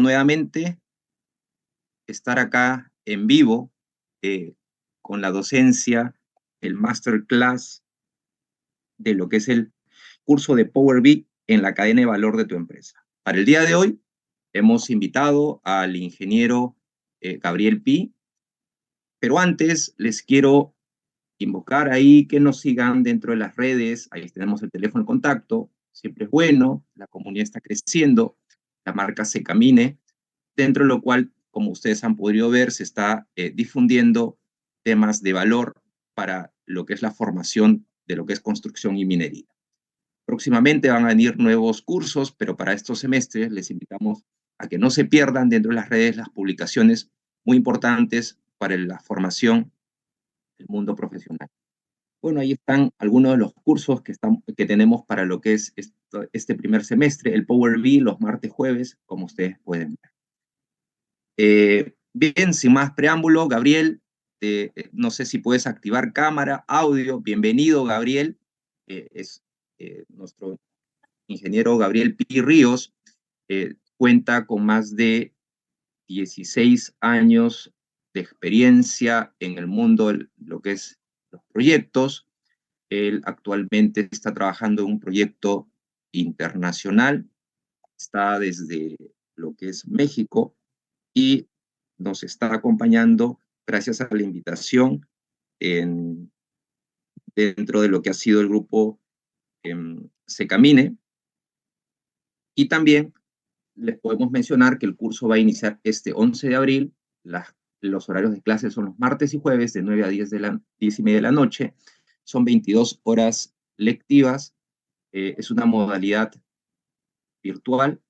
Nuevamente estar acá en vivo con la docencia, el masterclass de lo que es el curso de Power BI en la cadena de valor de tu empresa. Para el día de hoy hemos invitado al ingeniero Gabriel Pi, pero antes les quiero invocar ahí que nos sigan dentro de las redes. Ahí tenemos el teléfono de contacto, siempre es bueno, la comunidad está creciendo, la marca Se Camine, dentro de lo cual, como ustedes han podido ver, se está difundiendo temas de valor para lo que es la formación de lo que es construcción y minería. Próximamente van a venir nuevos cursos, pero para estos semestres les invitamos a que no se pierdan dentro de las redes las publicaciones muy importantes para la formación del mundo profesional. Bueno, ahí están algunos de los cursos que tenemos para lo que es este primer semestre, el Power BI, los martes, jueves, como ustedes pueden ver. Bien, sin más preámbulo, Gabriel, no sé si puedes activar cámara, audio. Bienvenido, Gabriel. Es nuestro ingeniero Gabriel Pi Ríos. Cuenta con más de 16 años de experiencia en el mundo de lo que es los proyectos. Él actualmente está trabajando en un proyecto internacional. Está desde lo que es México y nos está acompañando gracias a la invitación dentro de lo que ha sido el grupo Se Camine. Y también les podemos mencionar que el curso va a iniciar este 11 de abril. Los horarios de clase son los martes y jueves de 9 a 10 y media de la noche. Son 22 horas lectivas. Es una modalidad virtual.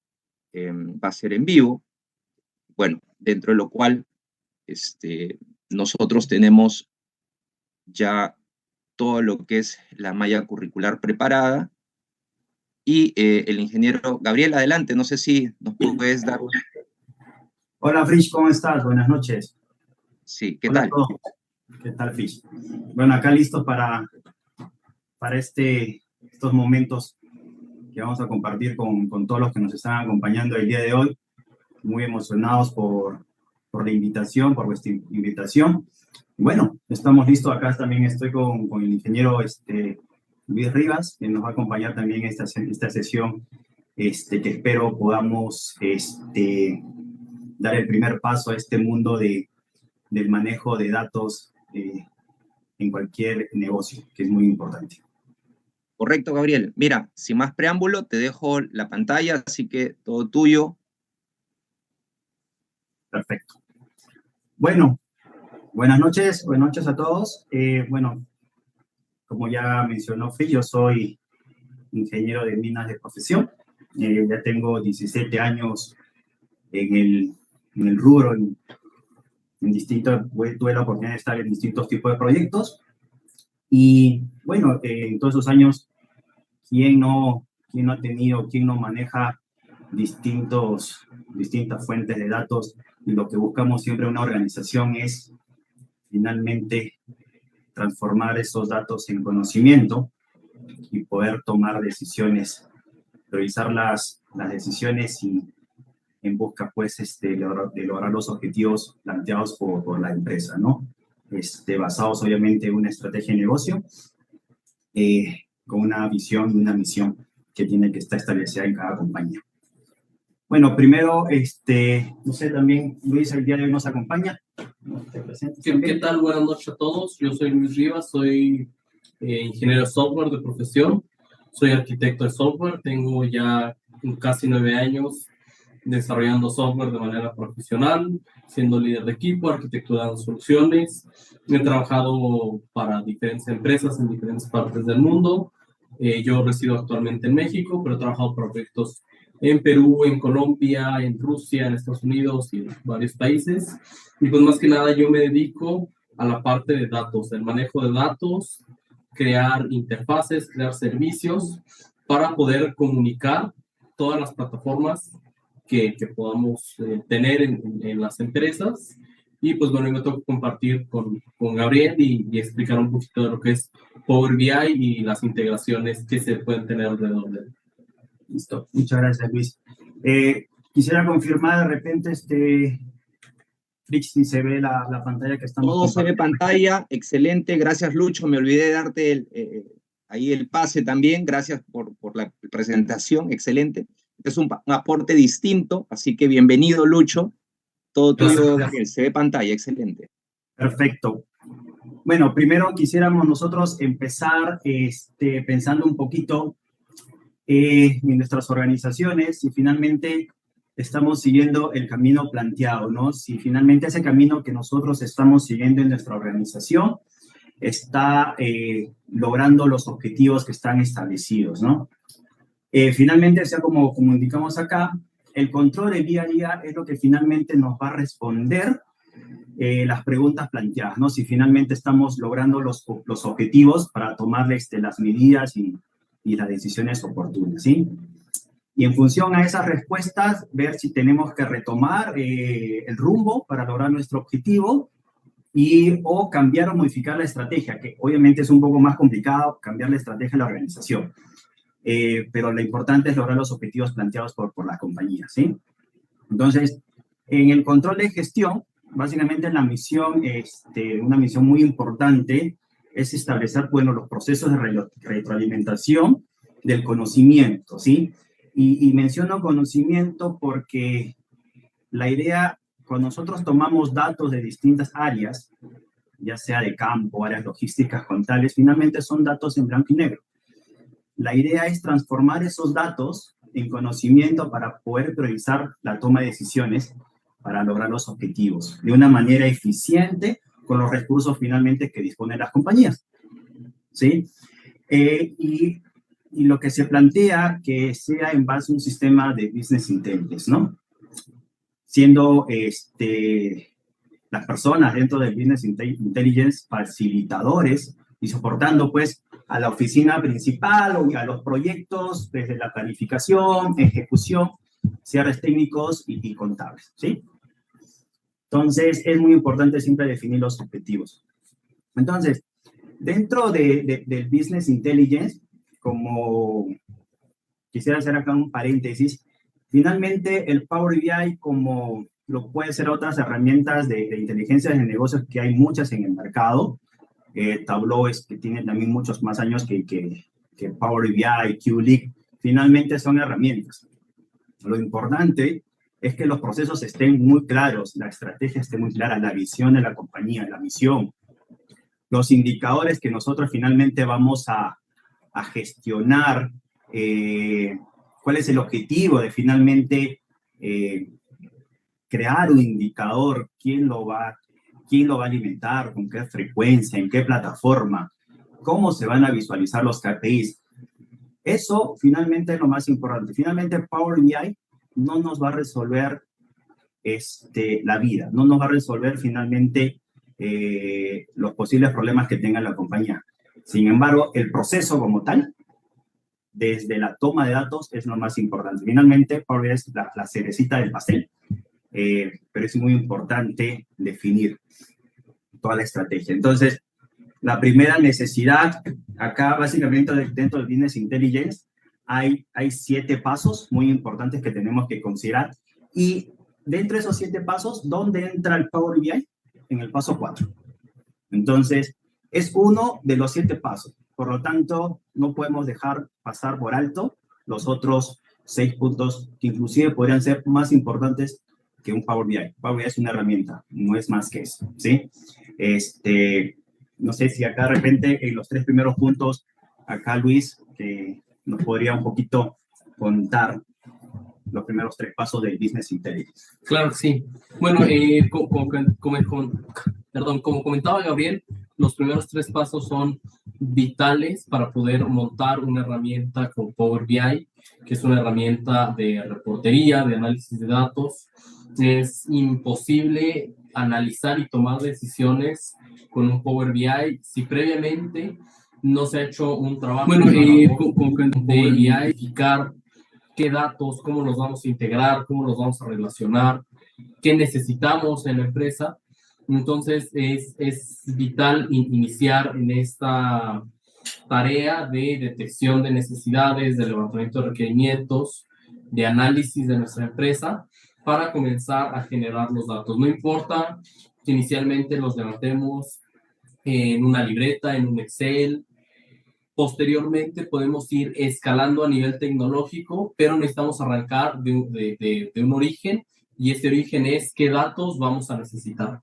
Va a ser en vivo. Bueno, dentro de lo cual nosotros tenemos ya todo lo que es la malla curricular preparada. Y el ingeniero Gabriel, adelante, no sé si nos puedes dar... Hola, Frisch, ¿cómo estás? Buenas noches. Sí, ¿qué Hola tal? A todos. ¿Qué tal, Frisch? Bueno, acá listos para estos momentos que vamos a compartir con todos los que nos están acompañando el día de hoy. Muy emocionados por la invitación, por vuestra invitación. Bueno, estamos listos. Acá también estoy con el ingeniero Luis Rivas, que nos va a acompañar también esta sesión, que espero podamos dar el primer paso a este mundo del manejo de datos en cualquier negocio, que es muy importante. Correcto, Gabriel. Mira, sin más preámbulo, te dejo la pantalla, así que todo tuyo. Perfecto. Bueno, buenas noches a todos. Bueno, como ya mencionó Phil, yo soy ingeniero de minas de profesión. Ya tengo 17 años en el rubro, tuve la oportunidad de estar en distintos tipos de proyectos. Y bueno, en todos esos años, ¿quién no maneja distintas fuentes de datos? Y lo que buscamos siempre en una organización es finalmente transformar esos datos en conocimiento y poder tomar decisiones, revisar las decisiones y en busca, pues, de lograr los objetivos planteados por la empresa, ¿no? Basados, obviamente, en una estrategia de negocio, con una visión y una misión que tiene que estar establecida en cada compañía. Bueno, primero, no sé, también Luis el día de hoy nos acompaña. ¿Qué tal? Buenas noches a todos. Yo soy Luis Rivas, soy ingeniero de software de profesión, soy arquitecto de software, tengo ya casi 9 años desarrollando software de manera profesional, siendo líder de equipo, arquitecturando soluciones. He trabajado para diferentes empresas en diferentes partes del mundo. Yo resido actualmente en México, pero he trabajado para proyectos en Perú, en Colombia, en Rusia, en Estados Unidos y en varios países. Y pues más que nada yo me dedico a la parte de datos, el manejo de datos, crear interfaces, crear servicios para poder comunicar todas las plataformas que podamos tener en las empresas Y pues bueno, me toca compartir con Gabriel y explicar un poquito de lo que es Power BI y las integraciones que se pueden tener alrededor de él. Listo, muchas gracias, Luis. Quisiera confirmar de repente, Fritz, si se ve la pantalla que estamos Todo se ve compartiendo. pantalla, excelente, gracias Lucho, me olvidé de darte ahí el pase también, gracias por la presentación, excelente. Es un aporte distinto, así que bienvenido Lucho, todo tuyo Gabriel, se ve pantalla, excelente. Perfecto. Bueno, primero quisiéramos nosotros empezar pensando un poquito en nuestras organizaciones y finalmente estamos siguiendo el camino planteado, ¿no? Si finalmente ese camino que nosotros estamos siguiendo en nuestra organización está logrando los objetivos que están establecidos, ¿no? Finalmente, sea como indicamos acá, el control de día a día es lo que finalmente nos va a responder las preguntas planteadas, ¿no? Si finalmente estamos logrando los objetivos para tomar las medidas y las decisiones oportunas, ¿sí? Y en función a esas respuestas, ver si tenemos que retomar el rumbo para lograr nuestro objetivo o cambiar o modificar la estrategia, que obviamente es un poco más complicado cambiar la estrategia de la organización. Pero lo importante es lograr los objetivos planteados por la compañía, ¿sí? Entonces, en el control de gestión, básicamente la misión, una misión muy importante es establecer, bueno, los procesos de retroalimentación del conocimiento, ¿sí? Y menciono conocimiento porque la idea, cuando nosotros tomamos datos de distintas áreas, ya sea de campo, áreas logísticas, contables, finalmente son datos en blanco y negro. La idea es transformar esos datos en conocimiento para poder priorizar la toma de decisiones para lograr los objetivos de una manera eficiente con los recursos finalmente que disponen las compañías, ¿sí? Y lo que se plantea que sea en base a un sistema de business intelligence, ¿no? Siendo las personas dentro del business intelligence facilitadores y soportando pues a la oficina principal o a los proyectos desde la planificación, ejecución, cierres técnicos y contables, ¿sí? Entonces, es muy importante siempre definir los objetivos. Entonces, dentro del Business Intelligence, como quisiera hacer acá un paréntesis, finalmente el Power BI, como lo pueden ser otras herramientas de inteligencia de negocios, que hay muchas en el mercado, Tableau que tiene también muchos más años que Power BI, QLeak, finalmente son herramientas. Lo importante es que los procesos estén muy claros, la estrategia esté muy clara, la visión de la compañía, la misión, los indicadores que nosotros finalmente vamos a gestionar, cuál es el objetivo de finalmente crear un indicador, quién lo va a alimentar, con qué frecuencia, en qué plataforma, cómo se van a visualizar los KPIs. Eso finalmente es lo más importante. Finalmente Power BI no nos va a resolver la vida, no nos va a resolver finalmente los posibles problemas que tenga la compañía. Sin embargo, el proceso como tal, desde la toma de datos, es lo más importante. Finalmente, Power BI es la cerecita del pastel, pero es muy importante definir toda la estrategia. Entonces, la primera necesidad, acá básicamente dentro del Business Intelligence, hay 7 pasos muy importantes que tenemos que considerar. Y dentro de esos 7 pasos, ¿dónde entra el Power BI? En el paso 4. Entonces, es uno de los 7 pasos. Por lo tanto, no podemos dejar pasar por alto los otros 6 puntos que inclusive podrían ser más importantes que un Power BI. Power BI es una herramienta, no es más que eso, ¿sí? No sé si acá de repente en los 3 primeros puntos, acá Luis, que nos podría un poquito contar los primeros 3 pasos del Business Intelligence. Claro que sí. Bueno, como comentaba Gabriel, los primeros 3 pasos son vitales para poder montar una herramienta con Power BI, que es una herramienta de reportería, de análisis de datos. Es imposible analizar y tomar decisiones con un Power BI si previamente no se ha hecho un trabajo con Power BI, identificar qué datos, cómo los vamos a integrar, cómo los vamos a relacionar, qué necesitamos en la empresa Entonces, es vital iniciar en esta tarea de detección de necesidades, de levantamiento de requerimientos, de análisis de nuestra empresa para comenzar a generar los datos. No importa que inicialmente los levantemos en una libreta, en un Excel. Posteriormente podemos ir escalando a nivel tecnológico, pero necesitamos arrancar de un origen, y este origen es qué datos vamos a necesitar.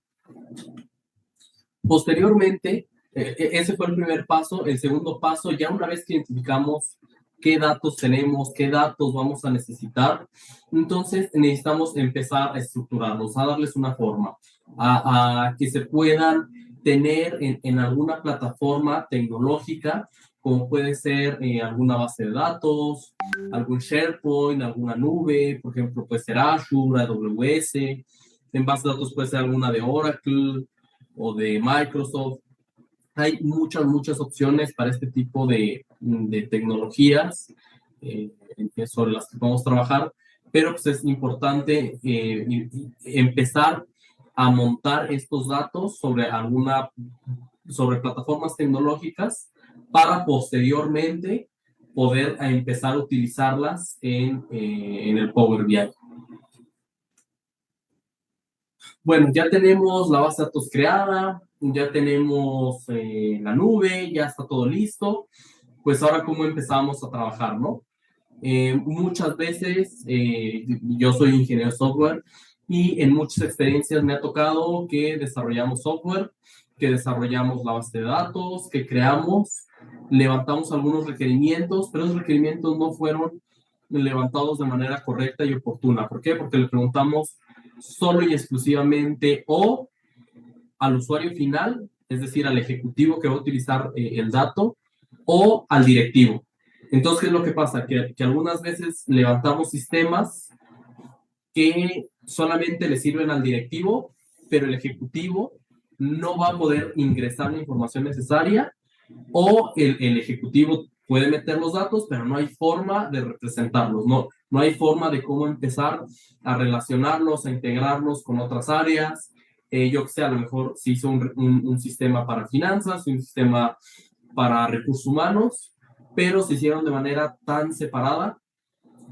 Posteriormente, ese fue el primer paso. El segundo paso, ya una vez que identificamos qué datos tenemos, qué datos vamos a necesitar, entonces necesitamos empezar a estructurarlos, a darles una forma, a que se puedan tener en alguna plataforma tecnológica, como puede ser alguna base de datos, algún SharePoint, alguna nube, por ejemplo, puede ser Azure, AWS. En base de datos puede ser alguna de Oracle o de Microsoft. Hay muchas opciones para este tipo de tecnologías sobre las que podemos trabajar, pero pues es importante empezar a montar estos datos sobre plataformas tecnológicas para posteriormente poder empezar a utilizarlas en el Power BI. Bueno, ya tenemos la base de datos creada, ya tenemos la nube, ya está todo listo. Pues ahora, ¿cómo empezamos a trabajar, no? Muchas veces, yo soy ingeniero de software y en muchas experiencias me ha tocado que desarrollamos software, que desarrollamos la base de datos, que creamos, levantamos algunos requerimientos, pero esos requerimientos no fueron levantados de manera correcta y oportuna. ¿Por qué? Porque le preguntamos solo y exclusivamente o al usuario final, es decir, al ejecutivo que va a utilizar el dato, o al directivo. Entonces, ¿qué es lo que pasa? Que algunas veces levantamos sistemas que solamente le sirven al directivo, pero el ejecutivo no va a poder ingresar la información necesaria, o el ejecutivo puede meter los datos, pero no hay forma de representarlos, no hay forma de cómo empezar a relacionarlos, a integrarlos con otras áreas. Yo que sé, a lo mejor se hizo un sistema para finanzas, un sistema para recursos humanos, pero se hicieron de manera tan separada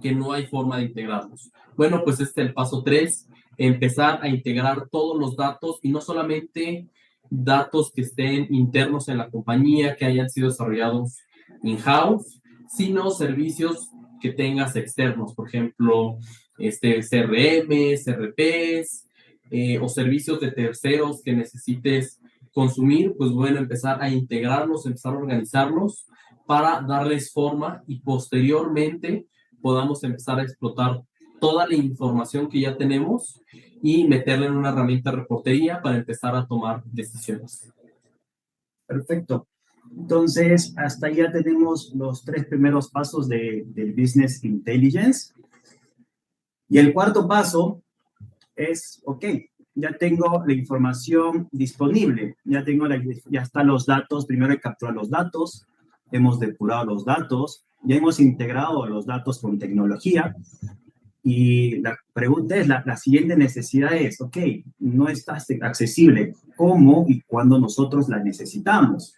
que no hay forma de integrarlos. Bueno, pues este es el paso 3, empezar a integrar todos los datos, y no solamente datos que estén internos en la compañía, que hayan sido desarrollados in-house, sino servicios que tengas externos, por ejemplo, CRM, CRPs, o servicios de terceros que necesites consumir. Pues bueno, empezar a integrarlos, empezar a organizarlos para darles forma, y posteriormente podamos empezar a explotar toda la información que ya tenemos y meterla en una herramienta de reportería para empezar a tomar decisiones. Perfecto. Entonces, hasta ya tenemos los 3 primeros pasos del Business Intelligence. Y el cuarto paso es, ok, ya tengo la información disponible, ya están los datos. Primero hay que capturar los datos, hemos depurado los datos, ya hemos integrado los datos con tecnología. Y la pregunta es, la siguiente necesidad es, ok, no está accesible, ¿cómo y cuándo nosotros la necesitamos?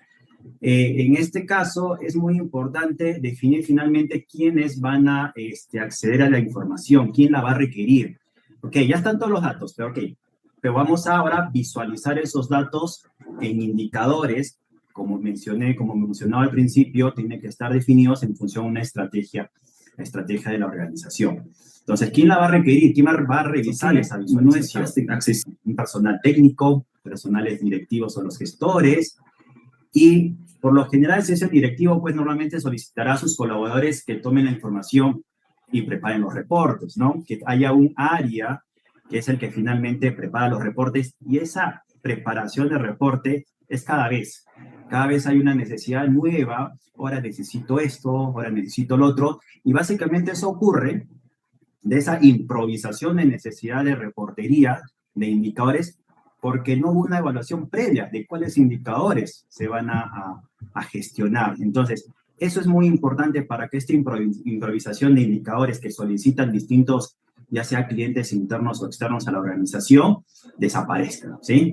En este caso, es muy importante definir finalmente quiénes van a acceder a la información, quién la va a requerir. Ok, ya están todos los datos, pero vamos ahora a visualizar esos datos en indicadores. Como mencionaba al principio, tienen que estar definidos en función de una estrategia, la estrategia de la organización. Entonces, ¿quién la va a requerir? ¿Quién va a revisar esa visualización? No es un personal técnico, personales directivos o los gestores. Y por lo general, si es el directivo, pues normalmente solicitará a sus colaboradores que tomen la información y preparen los reportes, ¿no? Que haya un área que es el que finalmente prepara los reportes, y esa preparación de reporte es cada vez hay una necesidad nueva. Ahora necesito esto, ahora necesito lo otro, y básicamente eso ocurre de esa improvisación de necesidad de reportería, de indicadores, porque no hubo una evaluación previa de cuáles indicadores se van a gestionar. Entonces, eso es muy importante para que esta improvisación de indicadores que solicitan distintos, ya sea clientes internos o externos a la organización, desaparezcan, ¿sí?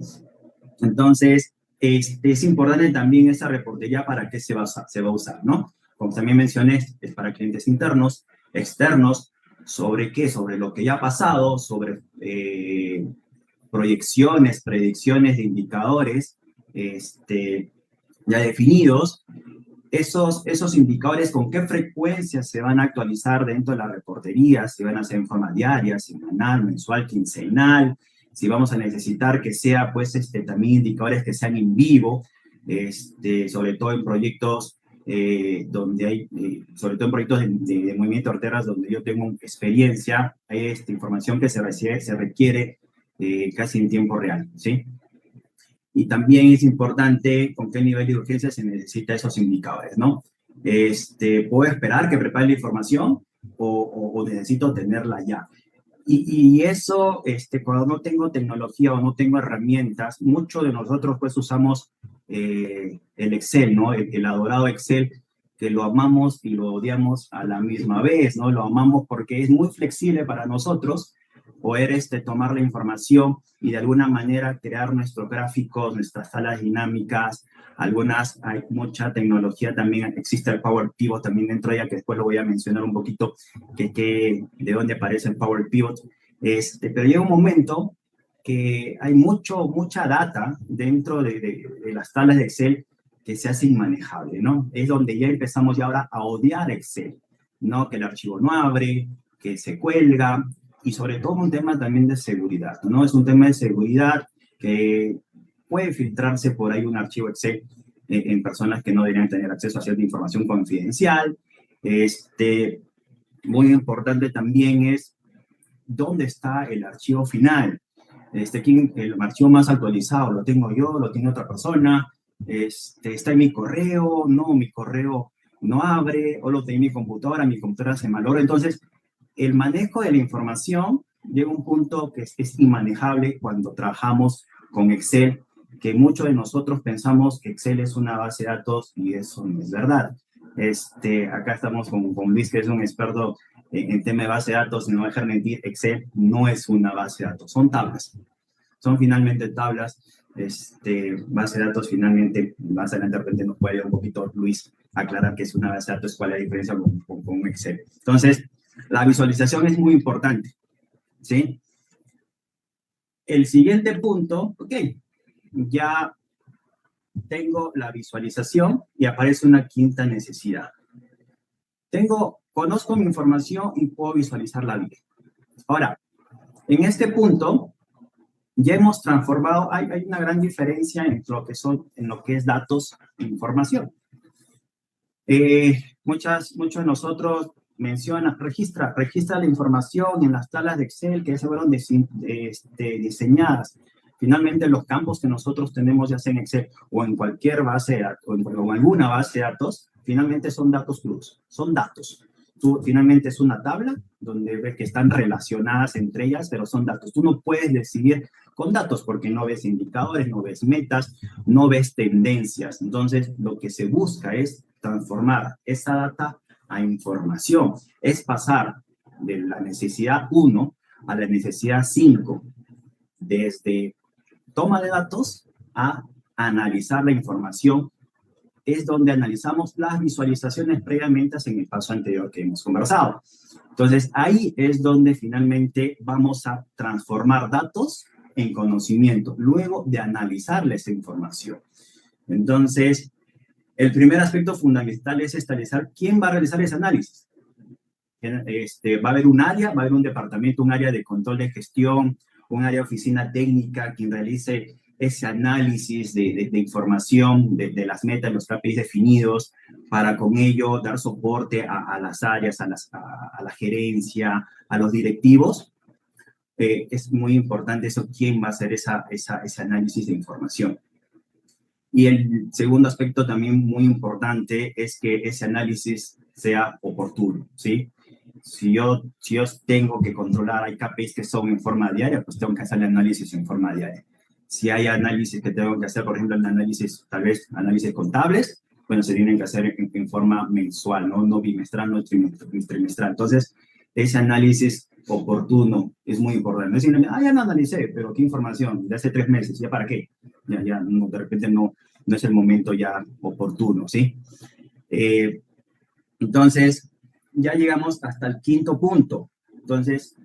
Entonces, es importante también esa reportería para qué se va a usar, ¿no? Como también mencioné, es para clientes internos, externos, ¿sobre qué? Sobre lo que ya ha pasado, sobre proyecciones, predicciones de indicadores ya definidos. Esos indicadores, con qué frecuencia se van a actualizar dentro de la reportería, si van a ser en forma diaria, semanal, mensual, quincenal, si vamos a necesitar que sea, pues, también indicadores que sean en vivo, sobre todo en proyectos donde hay, sobre todo en proyectos de movimiento de arterias donde yo tengo experiencia, información que se requiere casi en tiempo real, ¿sí? Y también es importante con qué nivel de urgencia se necesita esos indicadores, ¿no? ¿Puedo esperar que prepare la información o necesito tenerla ya? Y eso, cuando no tengo tecnología o no tengo herramientas, muchos de nosotros pues usamos el Excel, ¿no? El adorado Excel, que lo amamos y lo odiamos a la misma vez, ¿no? Lo amamos porque es muy flexible para nosotros poder tomar la información y de alguna manera crear nuestros gráficos, nuestras salas dinámicas. Hay mucha tecnología también, existe el Power Pivot también dentro de ella, que después lo voy a mencionar un poquito, de dónde aparece el Power Pivot. Pero llega un momento que hay mucha data dentro de las tablas de Excel que se hace inmanejable, ¿no? Es donde ya empezamos ya ahora a odiar Excel, ¿no? Que el archivo no abre, que se cuelga, y sobre todo un tema también de seguridad, ¿no? Es un tema de seguridad que puede filtrarse por ahí un archivo Excel en personas que no deberían tener acceso a cierta información confidencial. Muy importante también es dónde está el archivo final. El archivo más actualizado, ¿lo tengo yo? ¿Lo tiene otra persona? ¿Está en mi correo? No, mi correo no abre, o lo tengo en mi computadora se malogra. Entonces, el manejo de la información llega a un punto que es inmanejable cuando trabajamos con Excel, que muchos de nosotros pensamos que Excel es una base de datos y eso no es verdad. Acá estamos con Luis, que es un experto en tema de base de datos, y no dejar mentir, Excel no es una base de datos, son tablas. Son finalmente tablas, base de datos finalmente, más adelante de repente nos puede ayudar un poquito Luis a aclarar qué es una base de datos, cuál es la diferencia con Excel. Entonces, la visualización es muy importante, ¿sí? El siguiente punto, ok, ya tengo la visualización y aparece una quinta necesidad. Conozco mi información y puedo visualizarla bien. Ahora, en este punto, ya hemos transformado, hay una gran diferencia en lo que es datos e información. Muchos de nosotros mencionan, registra la información en las tablas de Excel que ya fueron diseñadas. Finalmente, los campos que nosotros tenemos, ya sea en Excel o en cualquier base de datos, o en alguna base de datos, finalmente son datos crudos, son datos. Finalmente es una tabla donde ves que están relacionadas entre ellas, pero son datos. Tú no puedes decidir con datos porque no ves indicadores, no ves metas, no ves tendencias. Entonces, lo que se busca es transformar esa data a información. Es pasar de la necesidad 1 a la necesidad 5, desde toma de datos a analizar la información. Es donde analizamos las visualizaciones previamente en el paso anterior que hemos conversado. Entonces, ahí es donde finalmente vamos a transformar datos en conocimiento, luego de analizar esa información. Entonces, el primer aspecto fundamental es establecer quién va a realizar ese análisis. Va a haber un área, va a haber un departamento, un área de control de gestión, un área de oficina técnica, quien realice ese análisis de información, de las metas, los KPIs definidos, para con ello dar soporte a las áreas, a la gerencia, a los directivos. Es muy importante eso, quién va a hacer ese análisis de información. Y el segundo aspecto también muy importante es que ese análisis sea oportuno, ¿sí? Si yo tengo que controlar, hay KPIs que son en forma diaria, pues tengo que hacer el análisis en forma diaria. Si hay análisis que tengo que hacer, por ejemplo, el análisis, tal vez análisis contables, bueno, se tienen que hacer en forma mensual, no bimestral, no trimestral. Entonces, ese análisis oportuno, es muy importante. No es decir, ya no analicé, pero ¿qué información? De hace 3 meses, ¿ya para qué? Ya no, de repente no es el momento ya oportuno, ¿sí? Entonces, ya llegamos hasta el quinto punto. Entonces,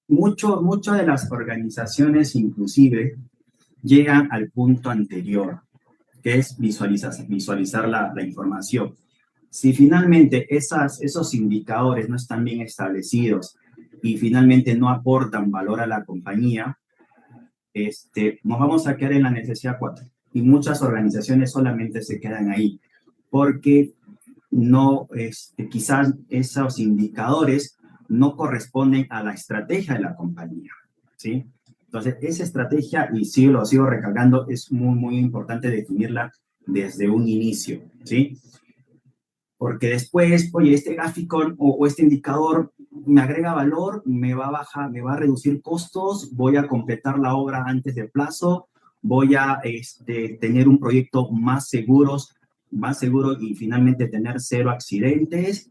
mucho de las organizaciones inclusive llegan al punto anterior, que es visualizar la información. Si finalmente esos indicadores no están bien establecidos y finalmente no aportan valor a la compañía, nos vamos a quedar en la necesidad 4. Y muchas organizaciones solamente se quedan ahí, porque no, quizás esos indicadores no corresponden a la estrategia de la compañía, ¿sí? Entonces, esa estrategia, y sí lo sigo recalcando, es muy, muy importante definirla desde un inicio, ¿sí? Porque después, oye, este gráfico o este indicador me agrega valor, me va a bajar, me va a reducir costos, voy a completar la obra antes del plazo, voy a tener un proyecto más seguro y finalmente tener 0 accidentes,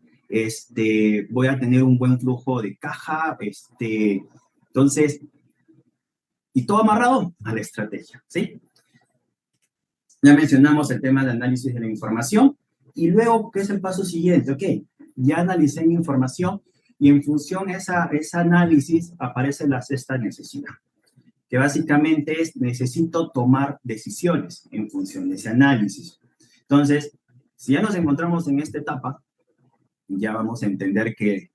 voy a tener un buen flujo de caja, entonces, y todo amarrado a la estrategia, ¿sí? Ya mencionamos el tema de análisis de la información. Y luego, ¿qué es el paso siguiente? Ok, ya analicé mi información y en función de ese análisis aparece la sexta necesidad, que básicamente es necesito tomar decisiones en función de ese análisis. Entonces, si ya nos encontramos en esta etapa, ya vamos a entender que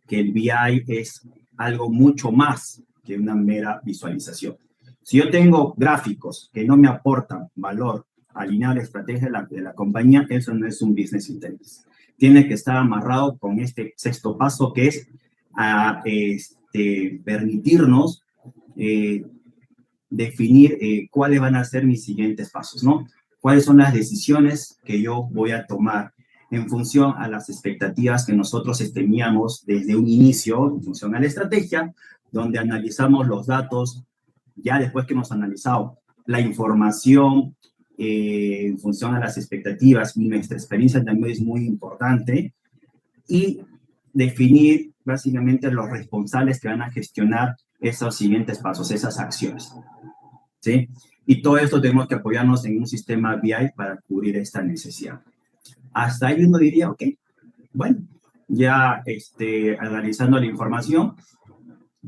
el BI es algo mucho más que una mera visualización. Si yo tengo gráficos que no me aportan valor alineado a la estrategia de la compañía, eso no es un business intelligence. Tiene que estar amarrado con este sexto paso, que es permitirnos definir cuáles van a ser mis siguientes pasos, ¿no? Cuáles son las decisiones que yo voy a tomar en función a las expectativas que nosotros teníamos desde un inicio, en función a la estrategia, donde analizamos los datos, ya después que hemos analizado la información en función a las expectativas, y nuestra experiencia también es muy importante, y definir básicamente los responsables que van a gestionar esos siguientes pasos, esas acciones, ¿sí? Y todo esto tenemos que apoyarnos en un sistema BI para cubrir esta necesidad. Hasta ahí uno diría, ok, bueno, ya analizando la información,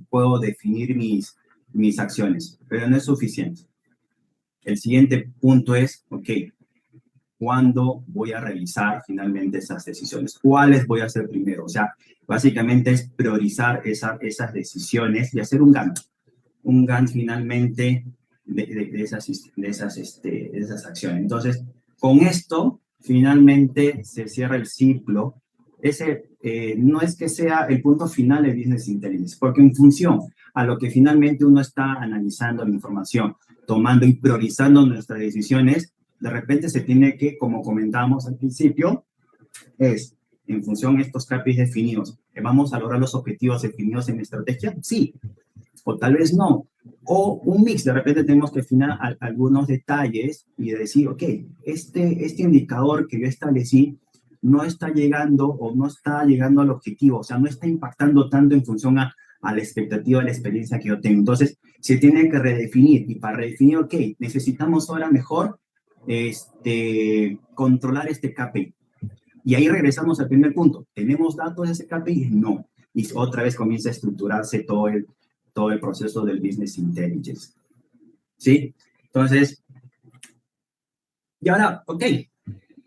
puedo definir mis acciones, pero no es suficiente. El siguiente punto es, ok, ¿cuándo voy a realizar finalmente esas decisiones? ¿Cuáles voy a hacer primero? O sea, básicamente es priorizar esas decisiones y hacer un Gantt finalmente de esas acciones. Entonces, con esto, finalmente se cierra el ciclo. No es que sea el punto final de Business Intelligence, porque en función a lo que finalmente uno está analizando la información, tomando y priorizando nuestras decisiones, de repente se tiene que, como comentábamos al principio, es en función de estos KPIs definidos, ¿vamos a lograr los objetivos definidos en la estrategia? Sí, o tal vez no. O un mix, de repente tenemos que afinar algunos detalles y decir, ok, este indicador que yo establecí no está llegando o no está llegando al objetivo, o sea, no está impactando tanto en función a la expectativa, a la experiencia que yo tengo. Entonces, se tiene que redefinir y para redefinir, ok, necesitamos ahora mejor controlar este KPI. Y ahí regresamos al primer punto. ¿Tenemos datos de ese KPI? No. Y otra vez comienza a estructurarse todo el proceso del Business Intelligence. ¿Sí? Entonces, y ahora, ok,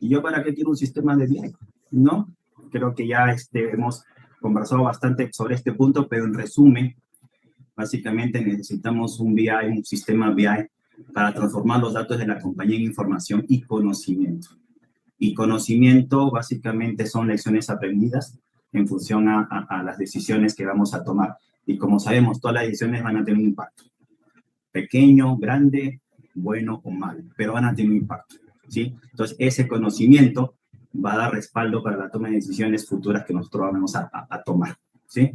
¿y yo para qué quiero un sistema de BI? ¿No? Creo que ya hemos conversado bastante sobre este punto, pero en resumen, básicamente necesitamos un BI, un sistema BI, para transformar los datos de la compañía en información y conocimiento. Y conocimiento básicamente son lecciones aprendidas en función a las decisiones que vamos a tomar. Y como sabemos, todas las decisiones van a tener un impacto. Pequeño, grande, bueno o malo, pero van a tener un impacto, ¿sí? Entonces, ese conocimiento va a dar respaldo para la toma de decisiones futuras que nosotros vamos a tomar, ¿sí?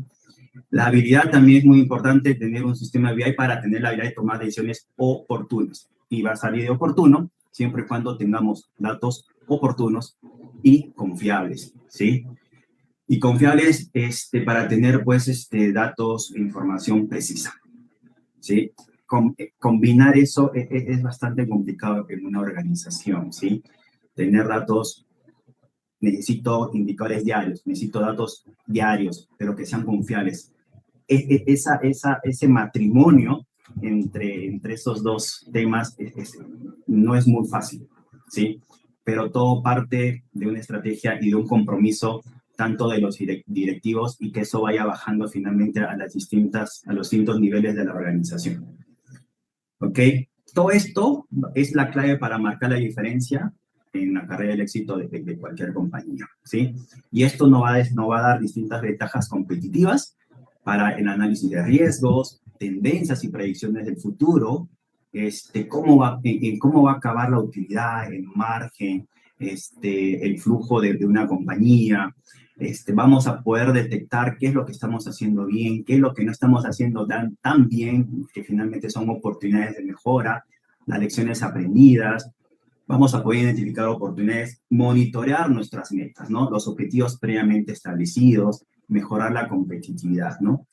La habilidad también es muy importante, tener un sistema BI para tener la habilidad de tomar decisiones oportunas. Y va a salir de oportuno siempre y cuando tengamos datos oportunos y confiables, ¿sí? y confiables para tener, pues, datos e información precisa, ¿sí? Combinar eso es bastante complicado en una organización, ¿sí? Tener datos, necesito indicadores diarios, necesito datos diarios, pero que sean confiables. Ese matrimonio entre esos dos temas no es muy fácil, ¿sí? Pero todo parte de una estrategia y de un compromiso tanto de los directivos y que eso vaya bajando finalmente a los distintos niveles de la organización. ¿Ok? Todo esto es la clave para marcar la diferencia en la carrera del éxito de cualquier compañía, ¿sí? Y esto nos va a dar distintas ventajas competitivas para el análisis de riesgos, tendencias y predicciones del futuro, cómo va a acabar la utilidad, el margen, el flujo de una compañía. Vamos a poder detectar qué es lo que estamos haciendo bien, qué es lo que no estamos haciendo tan bien, que finalmente son oportunidades de mejora, las lecciones aprendidas. Vamos a poder identificar oportunidades, monitorear nuestras metas, ¿no? Los objetivos previamente establecidos, mejorar la competitividad, ¿no?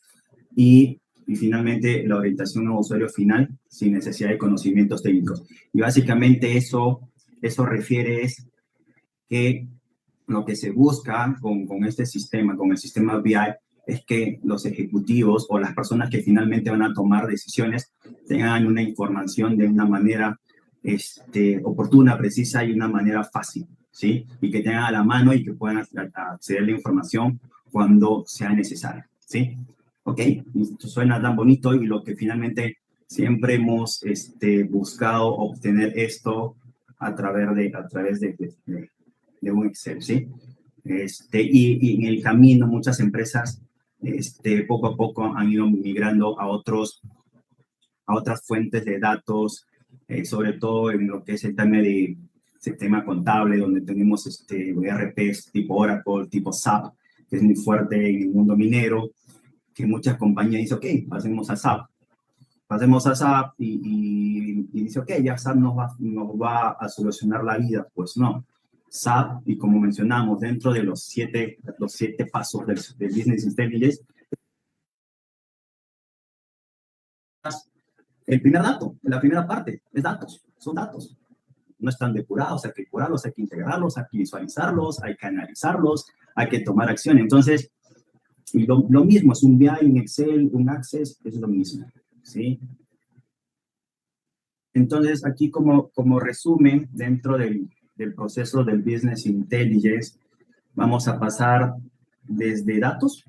Y finalmente la orientación a usuario final sin necesidad de conocimientos técnicos. Y básicamente eso refiere es que lo que se busca con este sistema, con el sistema BI, es que los ejecutivos o las personas que finalmente van a tomar decisiones tengan una información de una manera oportuna, precisa y una manera fácil, ¿sí? Y que tengan a la mano y que puedan acceder a la información cuando sea necesario, ¿sí? ¿Ok? Esto suena tan bonito y lo que finalmente siempre hemos buscado obtener esto a través de un Excel, ¿sí? Y en el camino muchas empresas poco a poco han ido migrando a otras fuentes de datos, sobre todo en lo que es el tema contable, donde tenemos ERPs tipo Oracle, tipo SAP, que es muy fuerte en el mundo minero, que muchas compañías dicen, ok, pasemos a SAP y dice, ok, ya SAP nos va a solucionar la vida. Pues no. SAP, y como mencionamos, dentro de los siete pasos del Business Intelligence, el primer dato, la primera parte, es datos, son datos. No están depurados, hay que curarlos, hay que integrarlos, hay que visualizarlos, hay que analizarlos, hay que tomar acción. Entonces, y lo mismo, es un BI, un Excel, un Access, es lo mismo, ¿sí? Entonces, aquí como resumen, dentro del proceso del Business Intelligence, vamos a pasar desde datos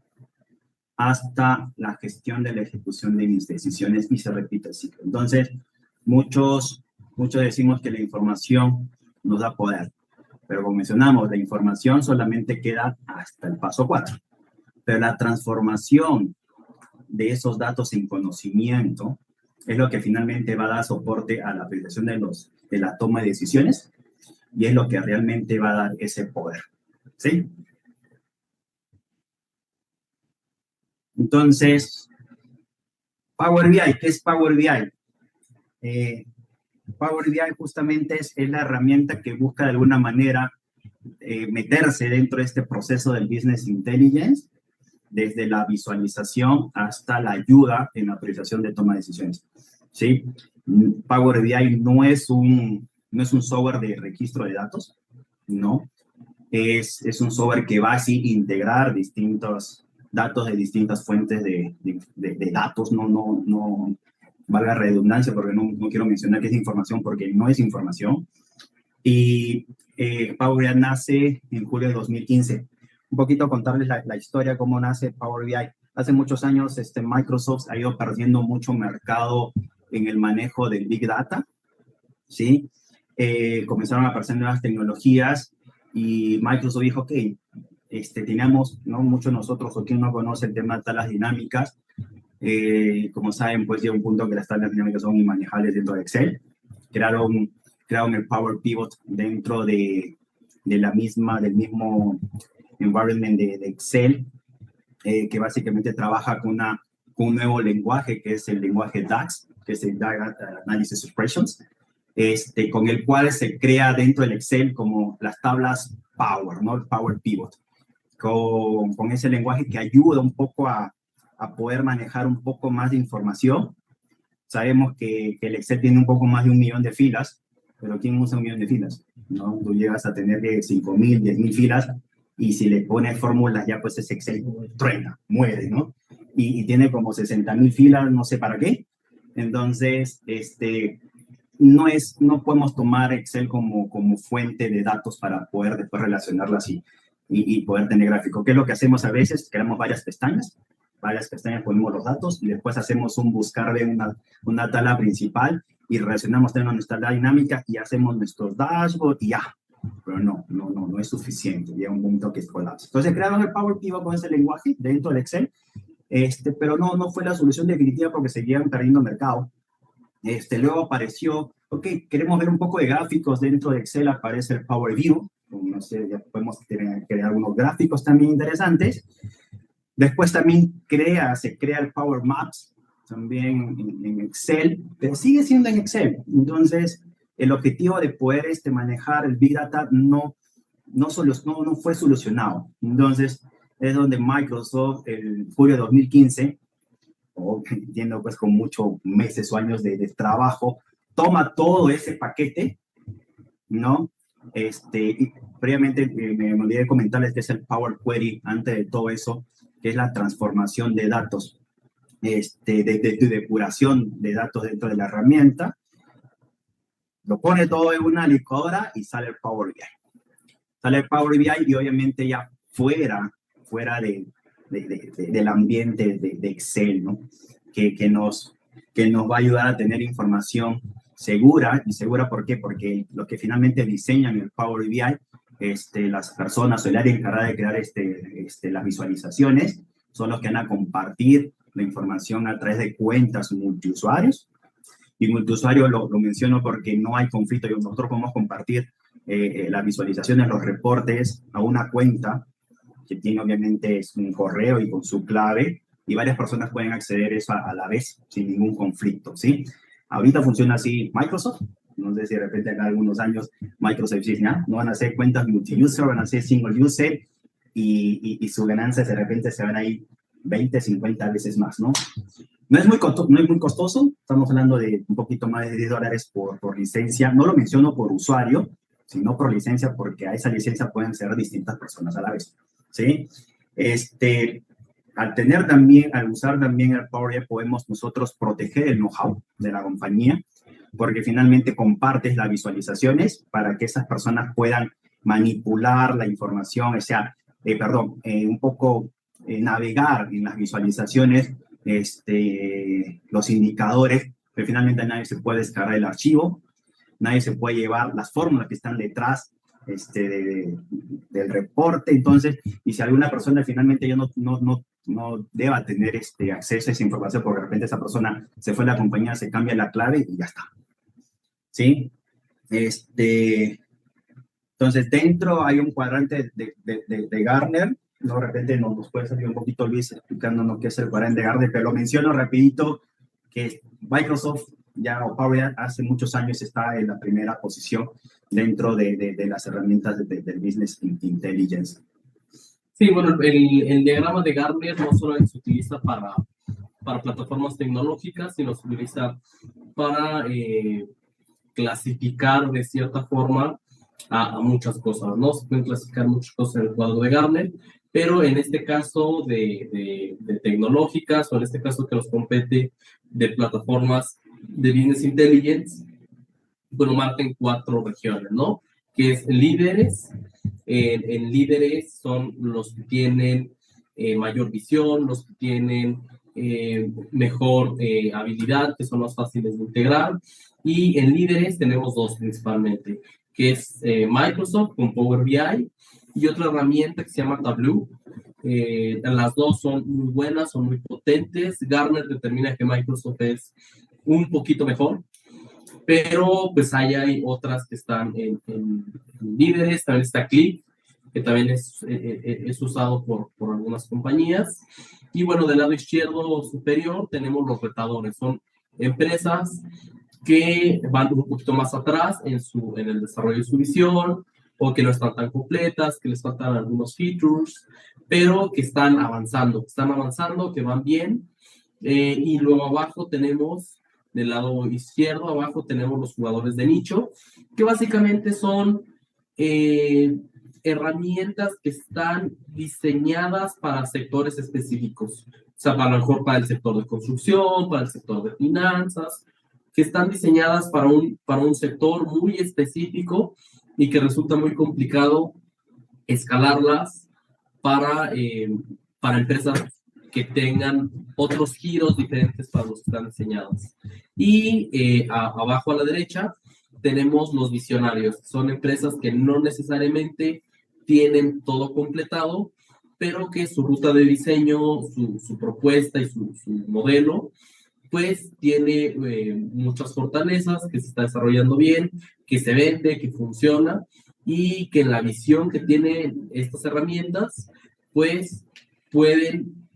hasta la gestión de la ejecución de mis decisiones y se repite el ciclo. Entonces, muchos decimos que la información nos da poder, pero como mencionamos, la información solamente queda hasta el paso 4. Pero la transformación de esos datos en conocimiento es lo que finalmente va a dar soporte a la aplicación de la toma de decisiones y es lo que realmente va a dar ese poder, ¿sí? Entonces, Power BI, ¿qué es Power BI? Power BI justamente es la herramienta que busca de alguna manera meterse dentro de este proceso del Business Intelligence, desde la visualización hasta la ayuda en la autorización de toma de decisiones, ¿sí? Power BI no es un software de registro de datos, no. Es un software que va así a integrar distintos datos de distintas fuentes de datos, no valga redundancia porque no quiero mencionar que es información porque no es información. Y Power BI nace en julio de 2015. Un poquito contarles la historia, cómo nace Power BI. Hace muchos años Microsoft ha ido perdiendo mucho mercado en el manejo del Big Data, ¿sí? Comenzaron a aparecer nuevas tecnologías y Microsoft dijo, ok, teníamos, ¿no? Muchos de nosotros, o quien no conoce el tema de tablas dinámicas, como saben, pues llega un punto que las tablas dinámicas son inmanejables dentro de Excel. Crearon el Power Pivot dentro del mismo environment de Excel, que básicamente trabaja con un nuevo lenguaje, que es el lenguaje DAX, que es el Data Analysis Expressions, con el cual se crea dentro del Excel como las tablas Power, ¿no? El Power Pivot. con ese lenguaje que ayuda un poco a poder manejar un poco más de información. Sabemos que el Excel tiene un poco más de 1 millón de filas, pero ¿quién usa 1 millón de filas? ¿No? Tú llegas a tener 5.000, 10.000 filas, y si le pones fórmulas ya pues ese Excel truena, muere, ¿no? Y tiene como 60.000 filas, no sé para qué. Entonces, no podemos tomar Excel como fuente de datos para poder después relacionarlas y poder tener gráfico. ¿Qué es lo que hacemos a veces? Creamos varias pestañas ponemos los datos y después hacemos un buscar de una tabla principal y relacionamos también nuestra tabla dinámica y hacemos nuestros dashboards y ya. Pero no es suficiente. Llega un momento que es colapso. Entonces crearon el Power Pivot con ese lenguaje dentro del Excel, pero no fue la solución definitiva porque seguían perdiendo mercado. Luego apareció, ok, queremos ver un poco de gráficos dentro de Excel, aparece el Power View, no sé, ya podemos crear algunos gráficos también interesantes. Después también se crea el Power Maps, también en Excel, pero sigue siendo en Excel. Entonces, el objetivo de poder manejar el Big Data no fue solucionado. Entonces, es donde Microsoft, en julio de 2015, entiendo pues con muchos meses o años de trabajo, toma todo ese paquete, ¿no? Y previamente me olvidé de comentarles que es el Power Query, antes de todo eso, que es la transformación de datos, de depuración de datos dentro de la herramienta. Lo pone todo en una licuadora y sale el Power BI. Sale el Power BI y obviamente ya fuera del ambiente de Excel, ¿no? Que nos va a ayudar a tener información segura. ¿Y segura por qué? Porque los que finalmente diseñan el Power BI, las personas o el área encargada de crear las visualizaciones, son los que van a compartir la información a través de cuentas multiusuarios. Y multiusuario lo menciono porque no hay conflicto. Nosotros podemos compartir las visualizaciones, los reportes a una cuenta que tiene obviamente un correo y con su clave, y varias personas pueden acceder a eso a la vez sin ningún conflicto, ¿sí? Ahorita funciona así Microsoft. No sé si de repente en algunos años Microsoft dice, no van a hacer cuentas multi-user, van a hacer single user, y sus ganancias de repente se van a ir 20, 50 veces más, ¿no? No es muy costoso, estamos hablando de un poquito más de $10 por licencia. No lo menciono por usuario, sino por licencia, porque a esa licencia pueden ser distintas personas a la vez, ¿sí? Al usar también el Power BI, podemos nosotros proteger el know-how de la compañía, porque finalmente compartes las visualizaciones para que esas personas puedan manipular la información, o sea, un poco navegar en las visualizaciones, los indicadores, pero finalmente nadie se puede descargar el archivo, nadie se puede llevar las fórmulas que están detrás del reporte. Entonces, y si alguna persona finalmente ya no deba tener acceso a esa información porque de repente esa persona se fue a la compañía, se cambia la clave y ya está, ¿sí? Entonces, dentro hay un cuadrante de Gartner. No, de repente nos puede salir un poquito Luis explicándonos qué es el cuadrante de Gartner, pero lo menciono rapidito, que Microsoft o Power BI hace muchos años está en la primera posición dentro de las herramientas del Business Intelligence. Sí, bueno, el diagrama de Gartner no solo se utiliza para plataformas tecnológicas, sino se utiliza para clasificar de cierta forma a muchas cosas, ¿no? Se pueden clasificar muchas cosas en el cuadro de Gartner, pero en este caso de tecnológicas, o en este caso que nos compete de plataformas de Business Intelligence, bueno, marcan 4 regiones, ¿no? Que es líderes. En líderes son los que tienen mayor visión, los que tienen mejor habilidad, que son más fáciles de integrar. Y en líderes tenemos 2 principalmente, que es Microsoft con Power BI y otra herramienta que se llama Tableau. Las 2 son muy buenas, son muy potentes. Gartner determina que Microsoft es un poquito mejor, pero pues hay otras que están en líderes. También está Click, que también es usado por algunas compañías. Y bueno, del lado izquierdo superior tenemos los retadores. Son empresas que van un poquito más atrás en el desarrollo de su visión, o que no están tan completas, que les faltan algunos features, pero que están avanzando, que van bien. Y luego abajo tenemos, del lado izquierdo, abajo tenemos los jugadores de nicho, que básicamente son herramientas que están diseñadas para sectores específicos. O sea, a lo mejor para el sector de construcción, para el sector de finanzas, que están diseñadas para un sector muy específico y que resulta muy complicado escalarlas para empresas que tengan otros giros diferentes para los que están diseñados. Y abajo a la derecha tenemos los visionarios. Son empresas que no necesariamente tienen todo completado, pero que su ruta de diseño, su propuesta y su modelo, pues tiene muchas fortalezas, que se está desarrollando bien, que se vende, que funciona, y que en la visión que tienen estas herramientas, pues pueden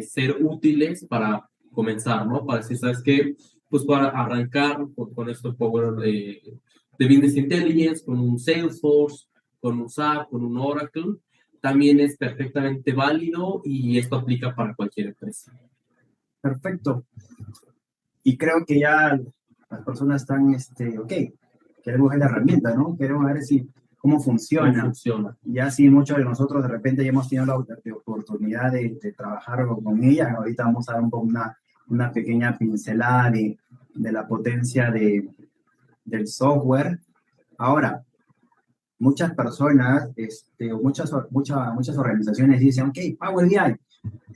ser útiles para comenzar, ¿no? Para decir, ¿sabes qué? Pues para arrancar con esto Power de Business Intelligence, con un Salesforce, con un SAP, con un Oracle, también es perfectamente válido y esto aplica para cualquier empresa. Perfecto. Y creo que ya las personas están, ok, queremos ver la herramienta, ¿no? Queremos ver cómo funciona. Ya si muchos de nosotros de repente ya hemos tenido la oportunidad de trabajar con ella, ahorita vamos a dar una pequeña pincelada de la potencia del software. Ahora, muchas personas, muchas organizaciones dicen, ok, Power BI,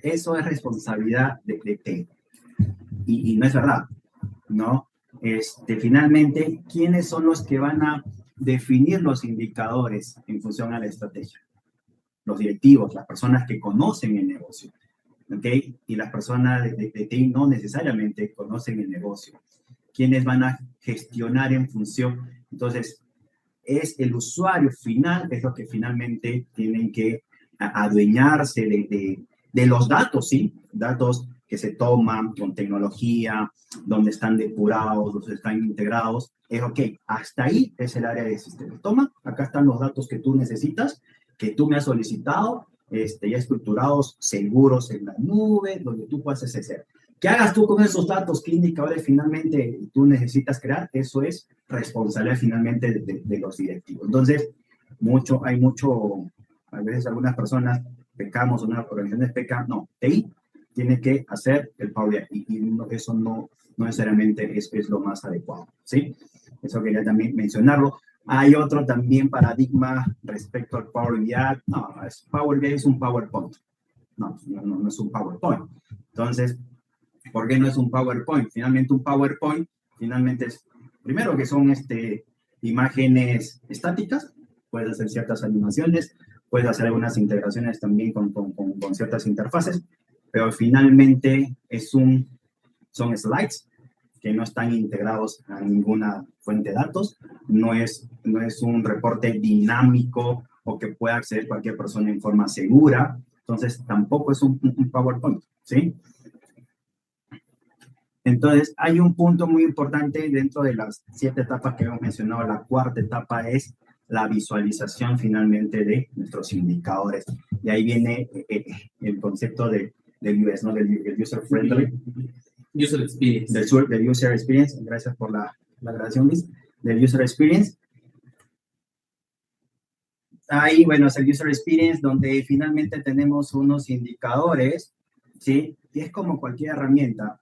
eso es responsabilidad de TI. Y no es verdad, ¿no? Finalmente, ¿quiénes son los que van a definir los indicadores en función a la estrategia? Los directivos, las personas que conocen el negocio, ¿ok? Y las personas de TI no necesariamente conocen el negocio. ¿Quiénes van a gestionar en función? Entonces, es el usuario final, es lo que finalmente tienen que adueñarse de los datos, ¿sí? Datos que se toman con tecnología, donde están depurados, donde están integrados. Es ok, hasta ahí es el área de sistema. Toma, acá están los datos que tú necesitas, que tú me has solicitado, ya estructurados, seguros en la nube, donde tú puedas hacer. ¿Qué hagas tú con esos datos? ¿Qué indicadores finalmente tú necesitas crear? Eso es responsabilidad finalmente de los directivos. Entonces, a veces algunas personas pecamos, unas organizaciones pecan, no, TI tiene que hacer el Power BI y eso no necesariamente es lo más adecuado, ¿sí? Eso quería también mencionarlo. Hay otro también paradigma respecto al Power BI. No, Power BI es un PowerPoint. No es un PowerPoint. Entonces, ¿por qué no es un PowerPoint? Finalmente, un PowerPoint, es, primero que son imágenes estáticas, puedes hacer ciertas animaciones, puedes hacer algunas integraciones también con ciertas interfaces, pero finalmente son slides que no están integrados a ninguna fuente de datos, no es un reporte dinámico o que pueda acceder cualquier persona en forma segura, entonces tampoco es un PowerPoint, ¿sí? Entonces, hay un punto muy importante dentro de las 7 etapas que hemos mencionado. La cuarta etapa es la visualización finalmente de nuestros indicadores. Y ahí viene el concepto del UX, ¿no? Del user friendly. User experience. Del user experience. Gracias por la grabación, Liz. Del user experience. Ahí, bueno, es el user experience donde finalmente tenemos unos indicadores, ¿sí? Y es como cualquier herramienta.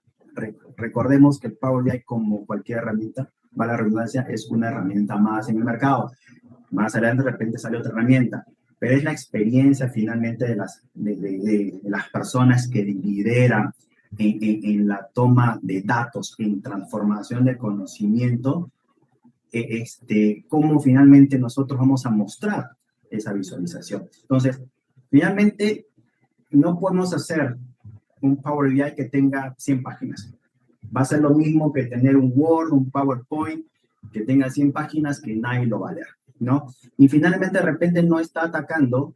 Recordemos que el Power BI, como cualquier herramienta, va la redundancia, es una herramienta más en el mercado. Más adelante, de repente, sale otra herramienta. Pero es la experiencia, finalmente, de las personas que lideran en la toma de datos, en transformación de conocimiento, cómo finalmente nosotros vamos a mostrar esa visualización. Entonces, finalmente, no podemos hacer un Power BI que tenga 100 páginas. Va a ser lo mismo que tener un Word, un PowerPoint, que tenga 100 páginas que nadie lo va a leer, ¿no? Y finalmente, de repente, no está atacando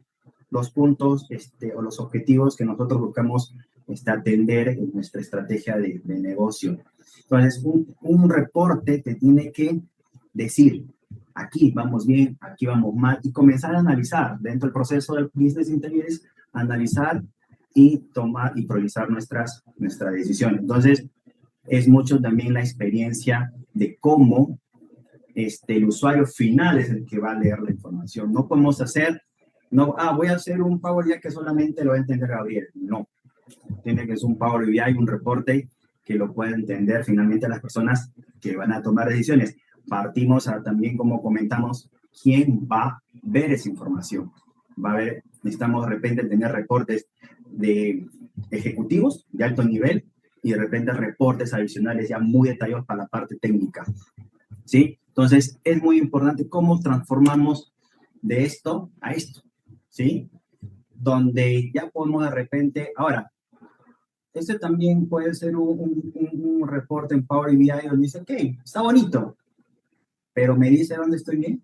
los puntos o los objetivos que nosotros buscamos atender en nuestra estrategia de negocio. Entonces, un reporte te tiene que decir, aquí vamos bien, aquí vamos mal, y comenzar a analizar dentro del proceso del Business Intelligence analizar y tomar y priorizar nuestras decisiones. Entonces, es mucho también la experiencia de cómo el usuario final es el que va a leer la información. No podemos hacer, no, voy a hacer un Power BI que solamente lo va a entender Gabriel. No, tiene que ser un Power BI, un reporte que lo pueda entender finalmente las personas que van a tomar decisiones. Partimos también, como comentamos, quién va a ver esa información. Va a ver, necesitamos de repente tener reportes de ejecutivos de alto nivel y de repente reportes adicionales ya muy detallados para la parte técnica, ¿sí? Entonces, es muy importante cómo transformamos de esto a esto, ¿sí? Donde ya podemos de repente, ahora, este también puede ser un reporte en Power BI donde dice, ok, está bonito, pero me dice dónde estoy bien,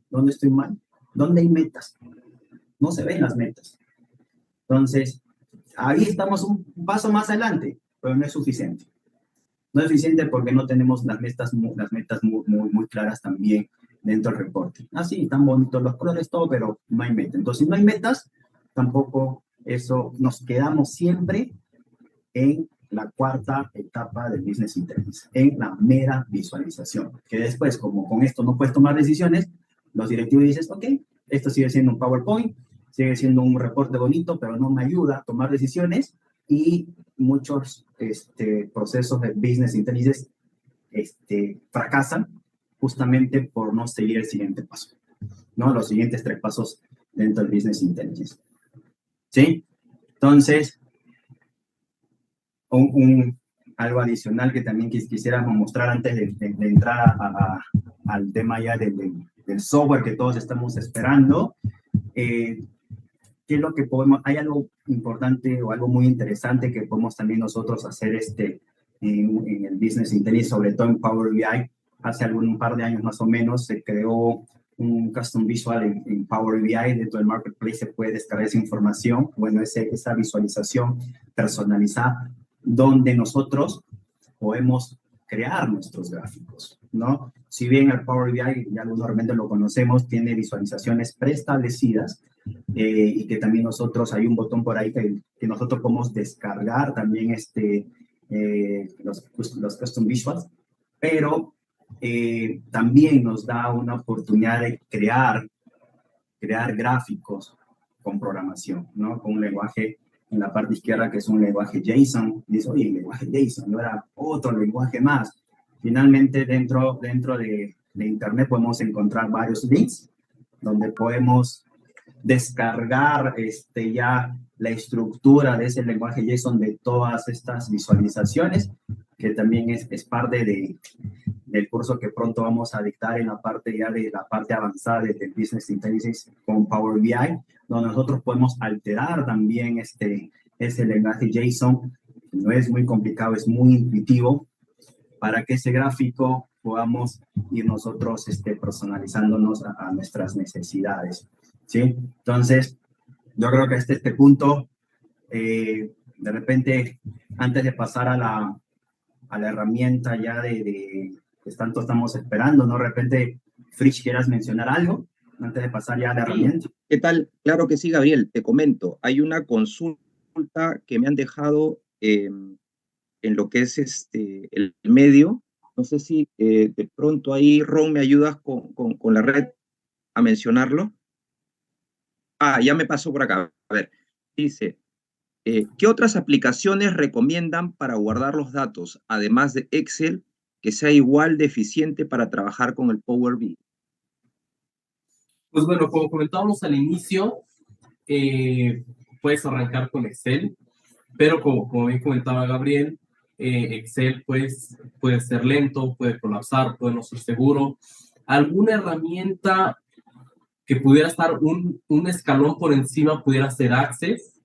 dónde estoy mal, dónde hay metas. No se ven las metas. Entonces, ahí estamos un paso más adelante, pero no es suficiente. No es suficiente porque no tenemos las metas muy claras también dentro del reporte. Sí, están bonitos los colores, todo, pero no hay metas. Entonces, si no hay metas, tampoco eso, nos quedamos siempre en la cuarta etapa del Business Intelligence, en la mera visualización. Que después, como con esto no puedes tomar decisiones, los directivos dicen, ok, esto sigue siendo un PowerPoint, sigue siendo un reporte bonito, pero no me ayuda a tomar decisiones, y muchos procesos de Business Intelligence fracasan justamente por no seguir el siguiente paso, ¿no? Los siguientes 3 pasos dentro del Business Intelligence. ¿Sí? Entonces, algo adicional que también quisiéramos mostrar antes de entrar al tema ya del software que todos estamos esperando. ¿Qué es lo que podemos? Hay algo importante o algo muy interesante que podemos también nosotros hacer en el Business Intelligence, sobre todo en Power BI. Hace un par de años más o menos se creó un custom visual en Power BI. Dentro del Marketplace se puede descargar esa información, bueno, esa visualización personalizada, donde nosotros podemos crear nuestros gráficos, ¿no? Si bien el Power BI, ya normalmente lo conocemos, tiene visualizaciones preestablecidas, y que también nosotros, hay un botón por ahí que nosotros podemos descargar también los custom visuals, pero también nos da una oportunidad de crear gráficos con programación, ¿no? Con un lenguaje en la parte izquierda que es un lenguaje JSON. Dice, oye, el lenguaje JSON, no era otro lenguaje más. Finalmente, dentro de Internet podemos encontrar varios links donde podemos descargar ya la estructura de ese lenguaje JSON de todas estas visualizaciones, que también es parte del curso que pronto vamos a dictar en la parte ya de la parte avanzada del Business Intelligence con Power BI, donde nosotros podemos alterar también ese lenguaje JSON. No es muy complicado, es muy intuitivo, para que ese gráfico podamos ir nosotros personalizándonos a nuestras necesidades, ¿sí? Entonces, yo creo que hasta este punto, de repente, antes de pasar a la herramienta ya que tanto estamos esperando, ¿no? De repente, Frisch, ¿quieras mencionar algo antes de pasar ya a la herramienta? ¿Qué tal? Claro que sí, Gabriel, te comento. Hay una consulta que me han dejado en lo que es el medio. No sé si de pronto ahí, Ron, me ayudas con la red a mencionarlo. Ya me pasó por acá. A ver, dice, ¿qué otras aplicaciones recomiendan para guardar los datos, además de Excel, que sea igual de eficiente para trabajar con el Power BI? Pues bueno, como comentábamos al inicio, puedes arrancar con Excel, pero como bien comentaba Gabriel, Excel pues, puede ser lento, puede colapsar, puede no ser seguro. Alguna herramienta que pudiera estar un escalón por encima pudiera ser Access.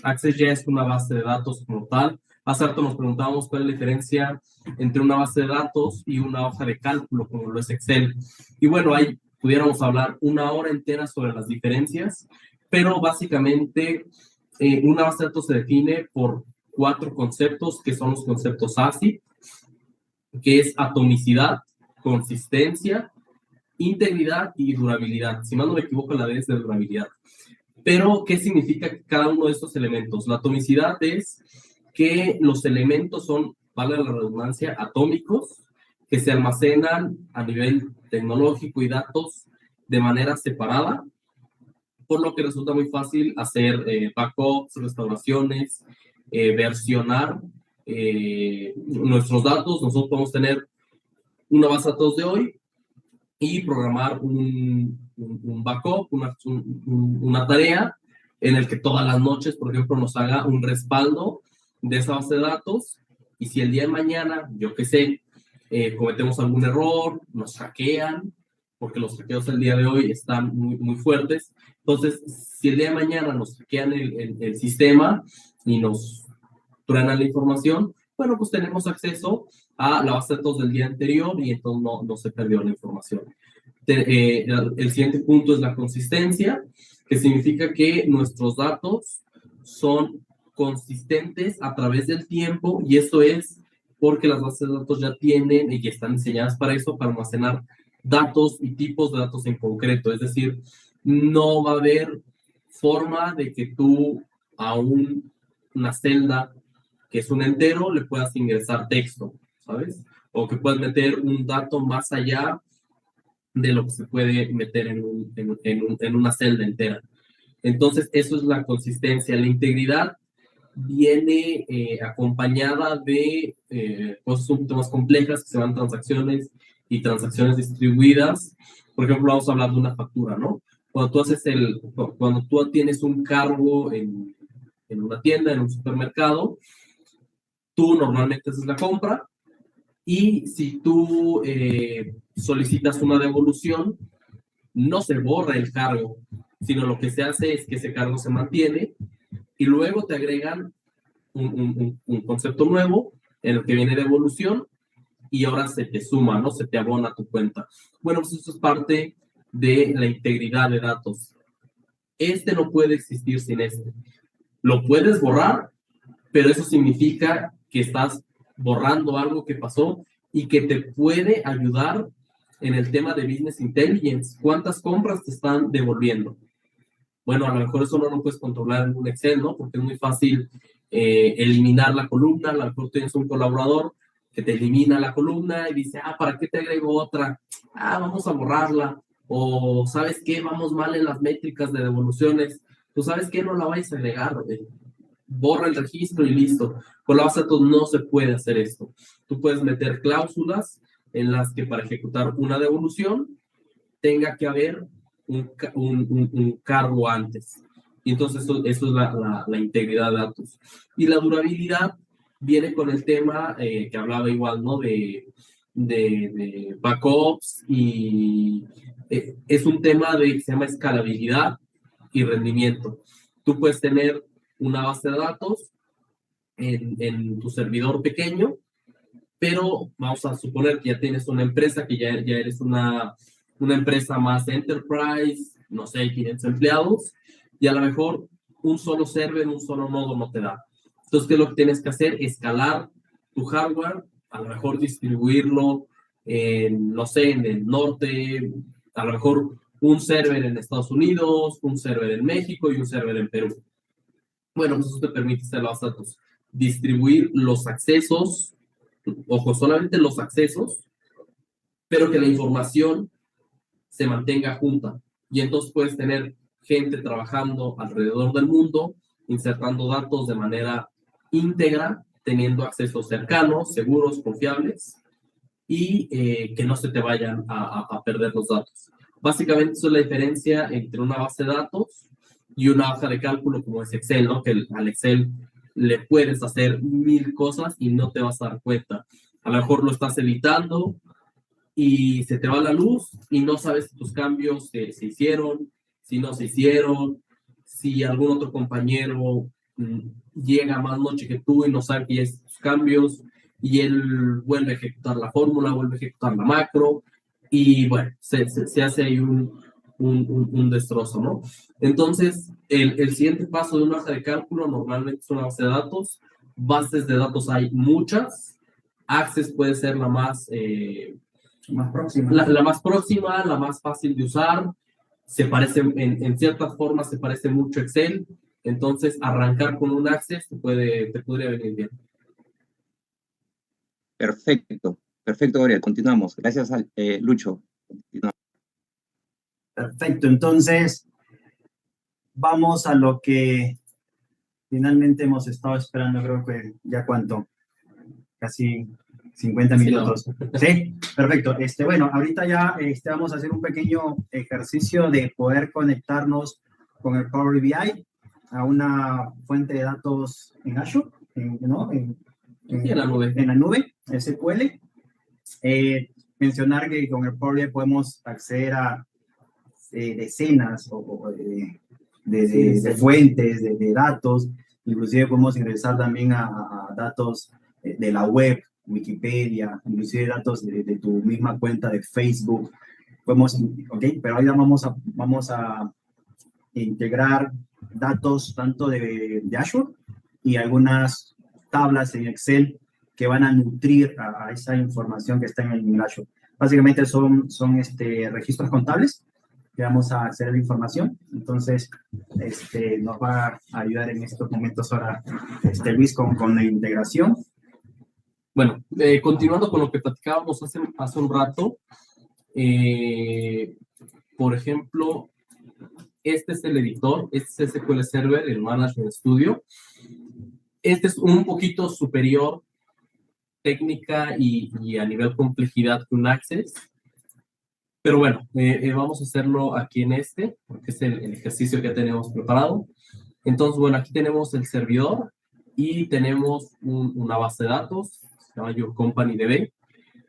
Access ya es una base de datos como tal. Hace rato nos preguntábamos cuál es la diferencia entre una base de datos y una hoja de cálculo como lo es Excel. Y bueno, ahí pudiéramos hablar una hora entera sobre las diferencias, pero básicamente una base de datos se define por 4 conceptos, que son los conceptos ACID, que es atomicidad, consistencia, integridad y durabilidad. Si mal no me equivoco, la D es de durabilidad. Pero, ¿qué significa cada uno de estos elementos? La atomicidad es que los elementos son, vale la redundancia, atómicos, que se almacenan a nivel tecnológico y datos de manera separada, por lo que resulta muy fácil hacer backups, restauraciones, versionar nuestros datos. Nosotros podemos tener una base de datos de hoy y programar un backup, una tarea en el que todas las noches, por ejemplo, nos haga un respaldo de esa base de datos, y si el día de mañana, yo qué sé, cometemos algún error, nos hackean, porque los hackeos el día de hoy están muy, muy fuertes. Entonces, si el día de mañana nos hackean el sistema y nos truenan la información, bueno, pues tenemos acceso a la base de datos del día anterior y entonces no se perdió la información. El siguiente punto es la consistencia, que significa que nuestros datos son consistentes a través del tiempo, y esto es porque las bases de datos ya tienen y están diseñadas para eso, para almacenar datos y tipos de datos en concreto. Es decir, no va a haber forma de que tú a una celda que es un entero le puedas ingresar texto, ¿sabes? O que puedas meter un dato más allá de lo que se puede meter en una celda entera. Entonces, eso es la consistencia. La integridad viene acompañada de cosas un poquito más complejas, que se llaman transacciones y transacciones distribuidas. Por ejemplo, vamos a hablar de una factura, ¿no? Cuando tú tienes un cargo en una tienda, en un supermercado, tú normalmente haces la compra, y si tú solicitas una devolución, no se borra el cargo, sino lo que se hace es que ese cargo se mantiene y luego te agregan un concepto nuevo en el que viene devolución, y ahora se te suma, ¿no? Se te abona a tu cuenta. Bueno, pues eso es parte de la integridad de datos. Este no puede existir sin este. Lo puedes borrar, pero eso significa que estás borrando algo que pasó y que te puede ayudar en el tema de business intelligence. ¿Cuántas compras te están devolviendo? Bueno, a lo mejor eso no lo puedes controlar en un Excel, ¿no? Porque es muy fácil eliminar la columna. A lo mejor tienes un colaborador que te elimina la columna y dice, ¿para qué te agrego otra? Vamos a borrarla. O, ¿sabes qué? Vamos mal en las métricas de devoluciones. Pues, ¿sabes qué? No la vais a agregar. Borra el registro y listo. Con la base de datos no se puede hacer esto. Tú puedes meter cláusulas en las que para ejecutar una devolución tenga que haber un cargo antes. Y entonces eso es la integridad de datos. Y la durabilidad viene con el tema que hablaba igual, ¿no? De backups, y es un tema que se llama escalabilidad y rendimiento. Tú puedes tener una base de datos en tu servidor pequeño, pero vamos a suponer que ya tienes una empresa, que ya eres una empresa más enterprise, no sé, 500 empleados, y a lo mejor un solo server, un solo nodo no te da. Entonces, ¿qué es lo que tienes que hacer? Escalar tu hardware, a lo mejor distribuirlo no sé, en el norte, a lo mejor un server en Estados Unidos, un server en México y un server en Perú. Bueno, pues eso te permite hacer los datos, distribuir los accesos, ojo, solamente los accesos, pero que la información se mantenga junta. Y entonces puedes tener gente trabajando alrededor del mundo, insertando datos de manera íntegra, teniendo accesos cercanos, seguros, confiables, y que no se te vayan a perder los datos. Básicamente, eso es la diferencia entre una base de datos y una hoja de cálculo como es Excel, ¿no? Que al Excel le puedes hacer 1000 cosas y no te vas a dar cuenta. A lo mejor lo estás editando y se te va la luz y no sabes si tus cambios se hicieron, si no se hicieron, si algún otro compañero llega más noche que tú y no sabe que ya hiciste tus cambios, y él vuelve a ejecutar la fórmula, vuelve a ejecutar la macro, y bueno, se hace ahí un destrozo, ¿no? Entonces, el siguiente paso de una hoja de cálculo normalmente es una base de datos. Bases de datos hay muchas. Access puede ser la más próxima. La más próxima, la más fácil de usar. se parece, en cierta forma se parece mucho a Excel, entonces arrancar con un Access te podría venir bien. Perfecto, perfecto, Gabriel. Continuamos. Gracias, Lucho. Perfecto, entonces vamos a lo que finalmente hemos estado esperando, creo que ya cuánto, casi 50 minutos. Sí, perfecto. Bueno, ahorita ya vamos a hacer un pequeño ejercicio de poder conectarnos con el Power BI a una fuente de datos en Azure, ¿no? En la nube. En la nube, SQL. Mencionar que con el Power BI podemos acceder a decenas de fuentes, de datos. Inclusive podemos ingresar también a datos de la web, Wikipedia, inclusive datos de tu misma cuenta de Facebook. Pero ahí vamos a integrar datos tanto de Azure y algunas tablas en Excel que van a nutrir a esa información que está en Azure. Básicamente son registros contables que vamos a hacer la información. Entonces, nos va a ayudar en estos momentos ahora Luis con la integración. Bueno, continuando con lo que platicábamos hace un rato, por ejemplo, este es el editor, este es SQL Server, el Management Studio. Este es un poquito superior técnica y a nivel complejidad que un Access. Pero bueno, vamos a hacerlo aquí en porque es el ejercicio que tenemos preparado. Entonces, bueno, aquí tenemos el servidor y tenemos una base de datos, se llama Your Company DB.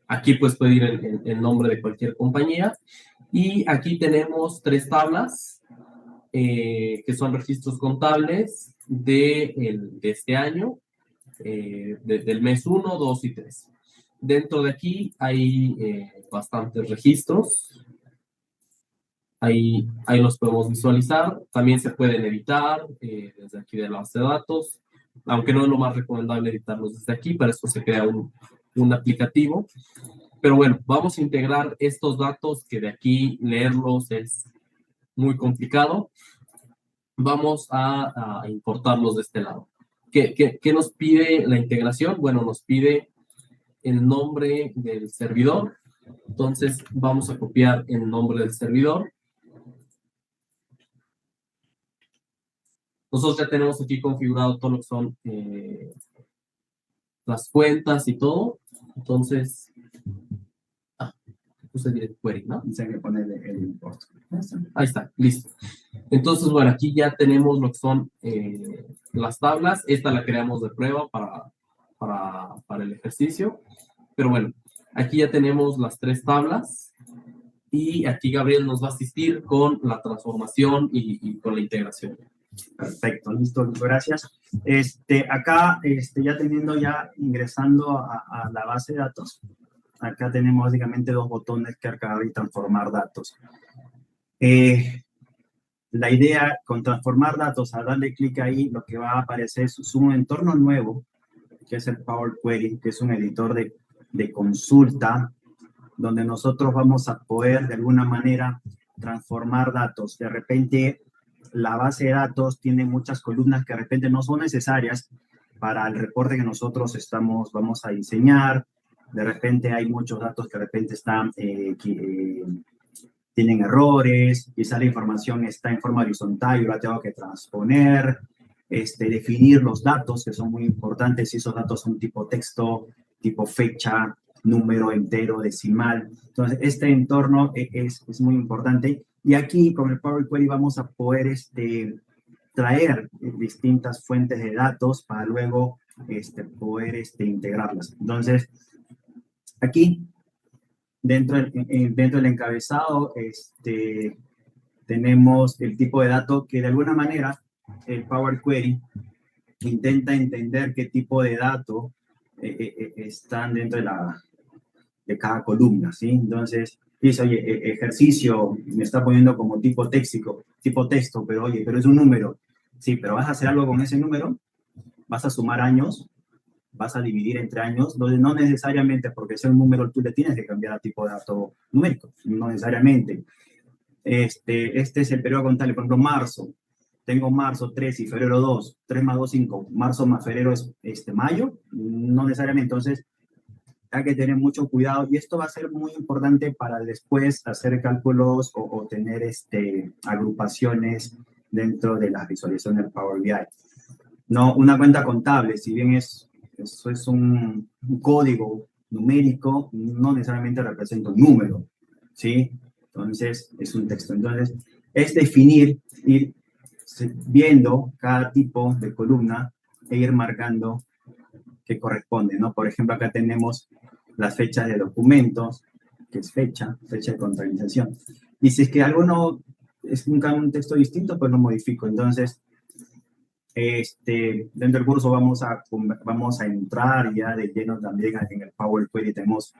Aquí pues puede ir el nombre de cualquier compañía. Y aquí tenemos 3 tablas, que son registros contables de este año, del mes 1, 2 y 3. Dentro de aquí hay bastantes registros. Ahí los podemos visualizar. También se pueden editar desde aquí de la base de datos, aunque no es lo más recomendable editarlos desde aquí, para eso se crea un aplicativo. Pero bueno, vamos a integrar estos datos que de aquí leerlos es muy complicado. Vamos a importarlos de este lado. ¿Qué nos pide la integración? Bueno, nos pide el nombre del servidor. Entonces, vamos a copiar el nombre del servidor. Nosotros ya tenemos aquí configurado todo lo que son las cuentas y todo. Entonces, puse direct query, ¿no? Hay que ponerle el import. Ahí está, listo. Entonces, bueno, aquí ya tenemos lo que son las tablas. Esta la creamos de prueba para el ejercicio. Pero bueno, aquí ya tenemos las 3 tablas. Y aquí Gabriel nos va a asistir con la transformación y con la integración. Perfecto, listo, gracias. Acá, ingresando a la base de datos, acá tenemos básicamente 2 botones: cargar y transformar datos. La idea con transformar datos, al darle clic ahí, lo que va a aparecer es un entorno nuevo, que es el Power Query, que es un editor de consulta, donde nosotros vamos a poder de alguna manera transformar datos. De repente, la base de datos tiene muchas columnas que de repente no son necesarias para el reporte que nosotros vamos a diseñar. De repente hay muchos datos que de repente tienen errores, quizá la información está en forma horizontal y yo la tengo que transponer, definir los datos, que son muy importantes, si esos datos son tipo texto, tipo fecha, número entero, decimal. Entonces, este entorno es muy importante. Y aquí, con el Power Query, vamos a poder traer distintas fuentes de datos para luego poder integrarlas. Entonces, aquí, dentro del encabezado, tenemos el tipo de dato que de alguna manera el Power Query intenta entender qué tipo de datos están dentro de cada columna, ¿sí? Entonces, dice, oye, ejercicio me está poniendo como tipo texto, pero oye, pero es un número. Sí, pero vas a hacer algo con ese número, vas a sumar años, vas a dividir entre años, donde no necesariamente porque sea un número tú le tienes que cambiar a tipo de dato numérico, no necesariamente. este es el periodo contable, por ejemplo, marzo. Tengo marzo 3 y febrero 2, 3 más 2, 5. Marzo más febrero es mayo, no necesariamente. Entonces, hay que tener mucho cuidado y esto va a ser muy importante para después hacer cálculos o tener agrupaciones dentro de la visualización del Power BI. No, una cuenta contable, si bien eso es un código numérico, no necesariamente representa un número, ¿sí? Entonces, es un texto. Entonces, es definir, ir viendo cada tipo de columna e ir marcando qué corresponde, ¿no? Por ejemplo, acá tenemos las fechas de documentos, que es fecha de contabilización. Y si es que alguno es un texto distinto, pues lo modifico. Entonces, dentro del curso vamos a entrar ya de lleno también en el Power Query. Tenemos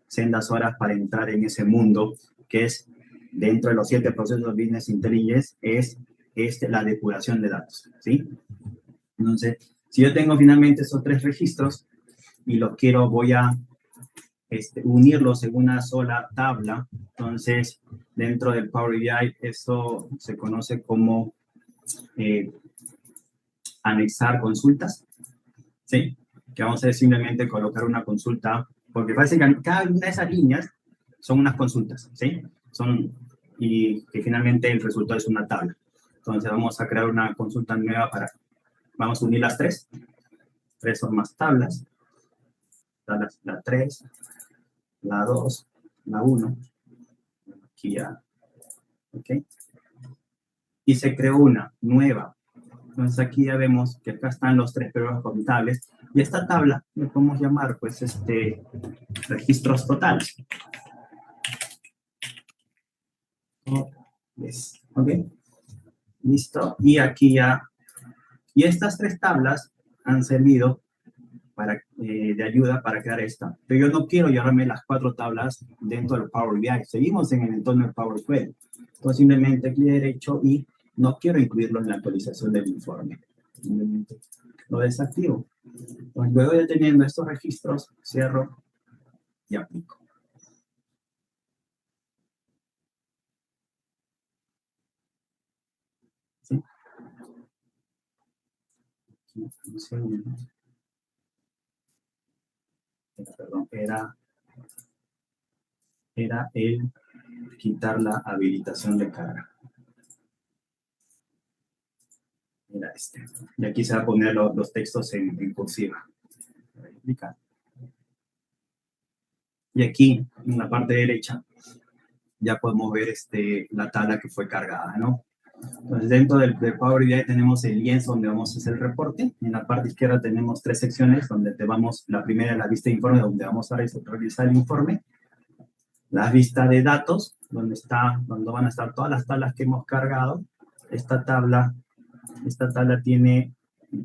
sendas horas para entrar en ese mundo, que es dentro de los 7 procesos de Business Intelligence, es la depuración de datos, ¿sí? Entonces, si yo tengo finalmente esos 3 registros y los voy a unirlos en una sola tabla, entonces dentro del Power BI esto se conoce como anexar consultas, ¿sí? Que vamos a simplemente colocar una consulta, porque básicamente cada una de esas líneas son unas consultas, ¿sí? Y que finalmente el resultado es una tabla. Entonces vamos a crear una consulta nueva vamos a unir las 3 son más tablas, la 3, la 2, la 1, aquí ya, ¿ok? Y se creó una nueva. Entonces aquí ya vemos que acá están los 3 periodos contables y esta tabla le podemos llamar pues registros totales. ¿Ok? Listo. Y aquí ya, y estas 3 tablas han servido de ayuda para crear esta. Pero yo no quiero llevarme las 4 tablas dentro del Power BI. Seguimos en el entorno del Power Query. Entonces simplemente clic derecho y no quiero incluirlo en la actualización del informe. Simplemente lo desactivo. Entonces, luego de teniendo estos registros, cierro y aplico. ¿Sí? Un segundo. Perdón, era el quitar la habilitación de carga. Era Y aquí se va a poner los textos en cursiva. Y aquí, en la parte derecha, ya podemos ver la tabla que fue cargada, ¿no? Entonces, dentro del Power BI tenemos el lienzo donde vamos a hacer el reporte. En la parte izquierda tenemos 3 secciones donde la primera es la vista de informe, donde vamos a realizar el informe. La vista de datos, donde van a estar todas las tablas que hemos cargado. Esta tabla tiene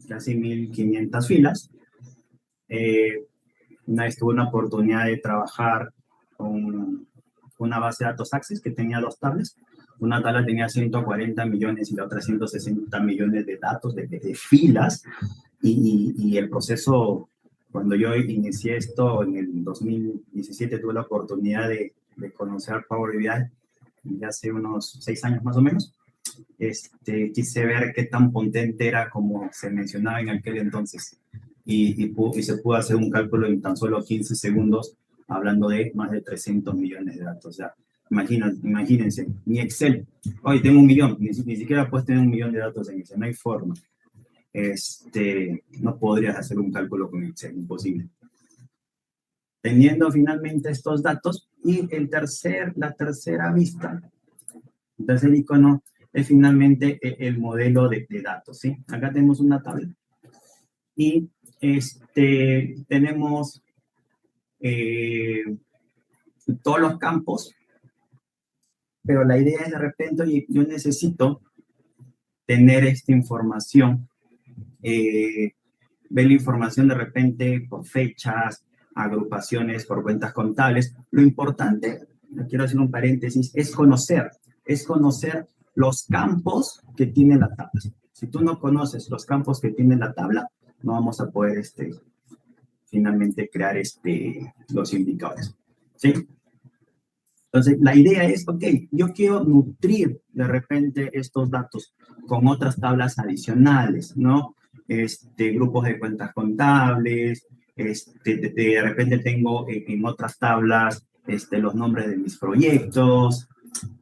casi 1500 filas. Una vez tuve una oportunidad de trabajar con una base de datos Access que tenía 2 tablas. Una tabla tenía 140 millones y la otra 160 millones de datos, de filas. Y el proceso, cuando yo inicié esto en el 2017, tuve la oportunidad de conocer Power BI, ya hace unos 6 años más o menos. Quise ver qué tan potente era como se mencionaba en aquel entonces. Y se pudo hacer un cálculo en tan solo 15 segundos, hablando de más de 300 millones de datos. O sea, imagínense, ni Excel. Hoy tengo 1 millón, ni siquiera puedes tener 1 millón de datos en Excel, no hay forma. No podrías hacer un cálculo con Excel, imposible. Teniendo finalmente estos datos y la tercera vista, el tercer icono es finalmente el modelo de datos, ¿sí? Acá tenemos una tabla y tenemos todos los campos, pero la idea es de repente, yo necesito tener esta información, ver la información de repente por fechas, agrupaciones, por cuentas contables. Lo importante, quiero hacer un paréntesis, es conocer los campos que tiene la tabla. Si tú no conoces los campos que tiene la tabla, no vamos a poder finalmente crear los indicadores. ¿Sí? Entonces, la idea es, ok, yo quiero nutrir de repente estos datos con otras tablas adicionales, ¿no? Grupos de cuentas contables, de repente tengo en otras tablas los nombres de mis proyectos,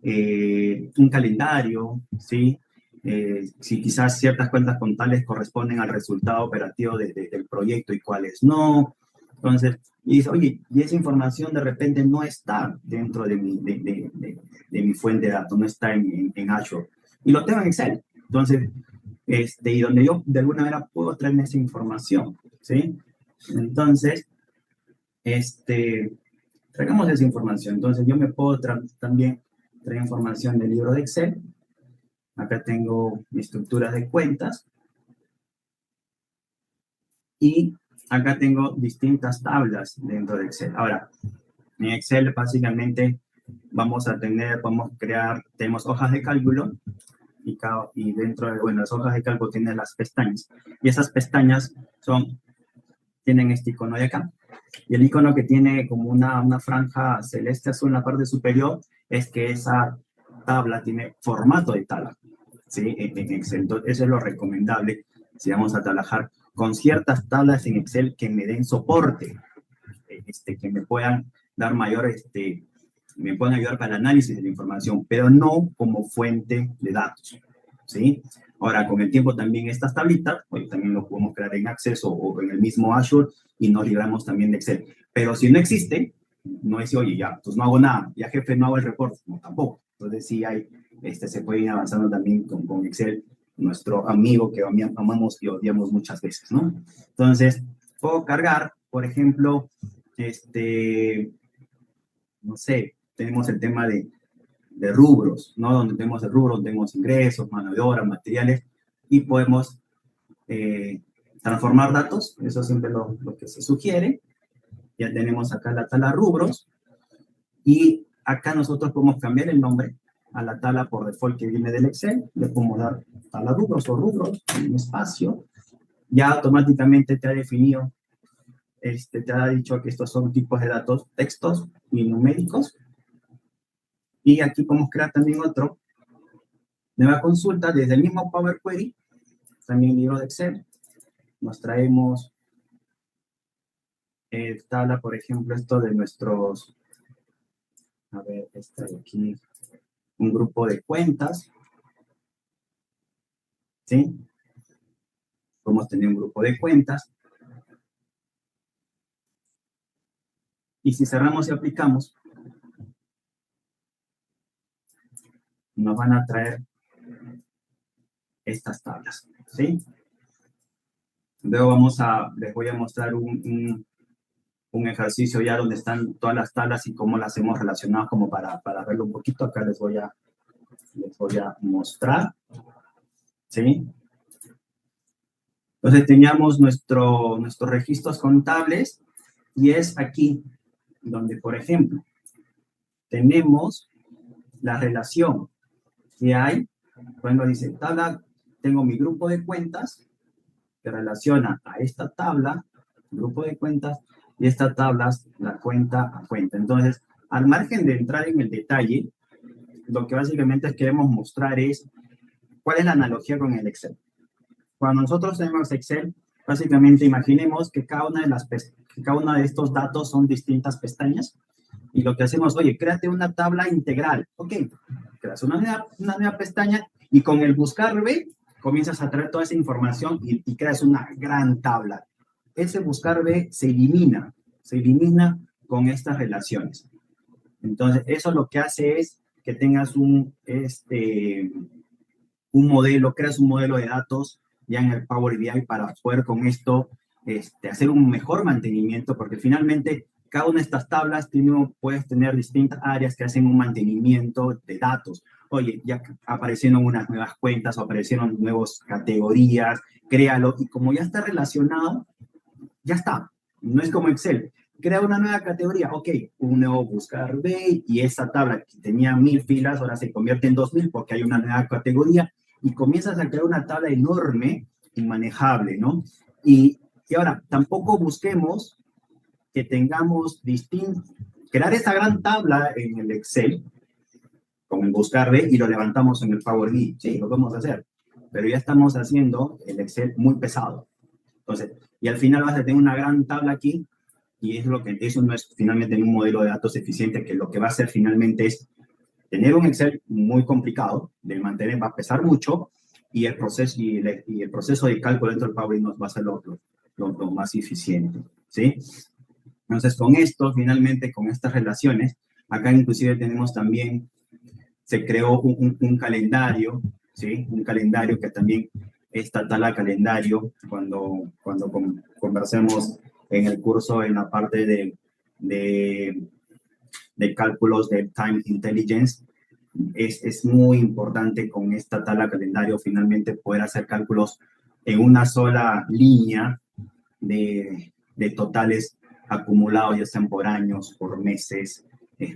un calendario, ¿sí? Si quizás ciertas cuentas contables corresponden al resultado operativo del proyecto y cuáles no. Entonces, y dice, oye, y esa información de repente no está dentro de mi fuente de datos, no está en Azure. Y lo tengo en Excel. Entonces, y donde yo de alguna manera puedo traerme esa información, ¿sí? Entonces, traigamos esa información. Entonces, yo me puedo también traer información del libro de Excel. Acá tengo mi estructura de cuentas. Y acá tengo distintas tablas dentro de Excel. Ahora, en Excel básicamente podemos crear, tenemos hojas de cálculo y dentro de, bueno, las hojas de cálculo tienen las pestañas. Y esas pestañas tienen este icono de acá. Y el icono que tiene como una franja celeste azul en la parte superior es que esa tabla tiene formato de tabla, ¿sí? En Excel. Entonces, eso es lo recomendable si vamos a trabajar con ciertas tablas en Excel que me den soporte, que me puedan dar me puedan ayudar para el análisis de la información, pero no como fuente de datos, ¿sí? Ahora, con el tiempo también estas tablitas, pues también lo podemos crear en Access o en el mismo Azure y nos libramos también de Excel. Pero si no existe, no es, oye, ya, pues no hago nada, ya jefe, no hago el reporte, no, tampoco. Entonces sí se puede ir avanzando también con Excel, nuestro amigo que amamos y odiamos muchas veces, ¿no? Entonces, puedo cargar, por ejemplo, no sé, tenemos el tema de rubros, ¿no? Donde tenemos el rubro, tenemos ingresos, mano de obra, materiales, y podemos transformar datos, eso siempre lo que se sugiere. Ya tenemos acá la tabla rubros, y acá nosotros podemos cambiar el nombre a la tabla por default que viene del Excel, le podemos dar tabla rubros o rubros, un espacio, ya automáticamente te ha definido, te ha dicho que estos son tipos de datos, textos y numéricos, y aquí podemos crear también otro, nueva consulta desde el mismo Power Query, también libro de Excel, nos traemos tabla, por ejemplo, esto de nuestros, a ver, está aquí, un grupo de cuentas, ¿sí? Podemos tener un grupo de cuentas. Y si cerramos y aplicamos, nos van a traer estas tablas, ¿sí? Luego les voy a mostrar un ejercicio ya donde están todas las tablas y cómo las hemos relacionado como para verlo un poquito. Acá les voy a mostrar, ¿sí? Entonces teníamos nuestros registros contables y es aquí donde, por ejemplo, tenemos la relación que hay. Bueno, dice tabla, tengo mi grupo de cuentas que relaciona a esta tabla, grupo de cuentas, y esta tabla la cuenta a cuenta. Entonces, al margen de entrar en el detalle, lo que básicamente queremos mostrar es cuál es la analogía con el Excel. Cuando nosotros tenemos Excel, básicamente imaginemos que cada una de estos datos son distintas pestañas y lo que hacemos, oye, créate una tabla integral. Ok, creas una nueva pestaña y con el buscar B comienzas a traer toda esa información y creas una gran tabla. Ese buscar B se elimina con estas relaciones. Entonces, eso lo que hace es que tengas creas un modelo de datos ya en el Power BI para poder con esto hacer un mejor mantenimiento, porque finalmente cada una de estas tablas puedes tener distintas áreas que hacen un mantenimiento de datos. Oye, ya aparecieron unas nuevas cuentas o aparecieron nuevas categorías, créalo, y como ya está relacionado, ya está. No es como Excel. Crea una nueva categoría, ok, un nuevo buscar B, y esa tabla que tenía 1000 filas, ahora se convierte en 2000 porque hay una nueva categoría, y comienzas a crear una tabla enorme, inmanejable, ¿no? Y ahora, tampoco busquemos que tengamos crear esta gran tabla en el Excel, con buscarle, y lo levantamos en el Power BI. Sí, lo podemos hacer, pero ya estamos haciendo el Excel muy pesado. Entonces, y al final vas a tener una gran tabla aquí, y es lo que, eso no es finalmente un modelo de datos eficiente, que lo que va a hacer finalmente es tener un Excel muy complicado de mantener, va a pesar mucho, y el proceso, y el proceso de cálculo dentro del Power BI nos va a ser lo más eficiente, ¿sí? Entonces, con esto, finalmente, con estas relaciones, acá inclusive tenemos también, se creó un calendario, ¿sí? Un calendario que también esta tabla calendario, cuando conversemos en el curso en la parte de cálculos de Time Intelligence, es muy importante con esta tabla calendario finalmente poder hacer cálculos en una sola línea de totales acumulados, ya sean por años, por meses,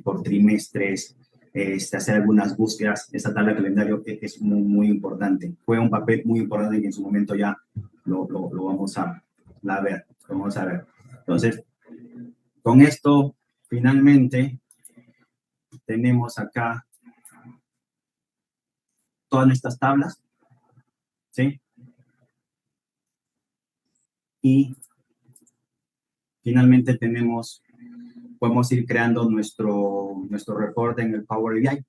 por trimestres, hacer algunas búsquedas. Esta tabla de calendario es muy, muy importante. Fue un papel muy importante que en su momento ya lo vamos a ver. Vamos a ver. Entonces, con esto, finalmente, tenemos acá todas nuestras tablas, ¿sí? Y finalmente podemos ir creando nuestro reporte en el Power BI,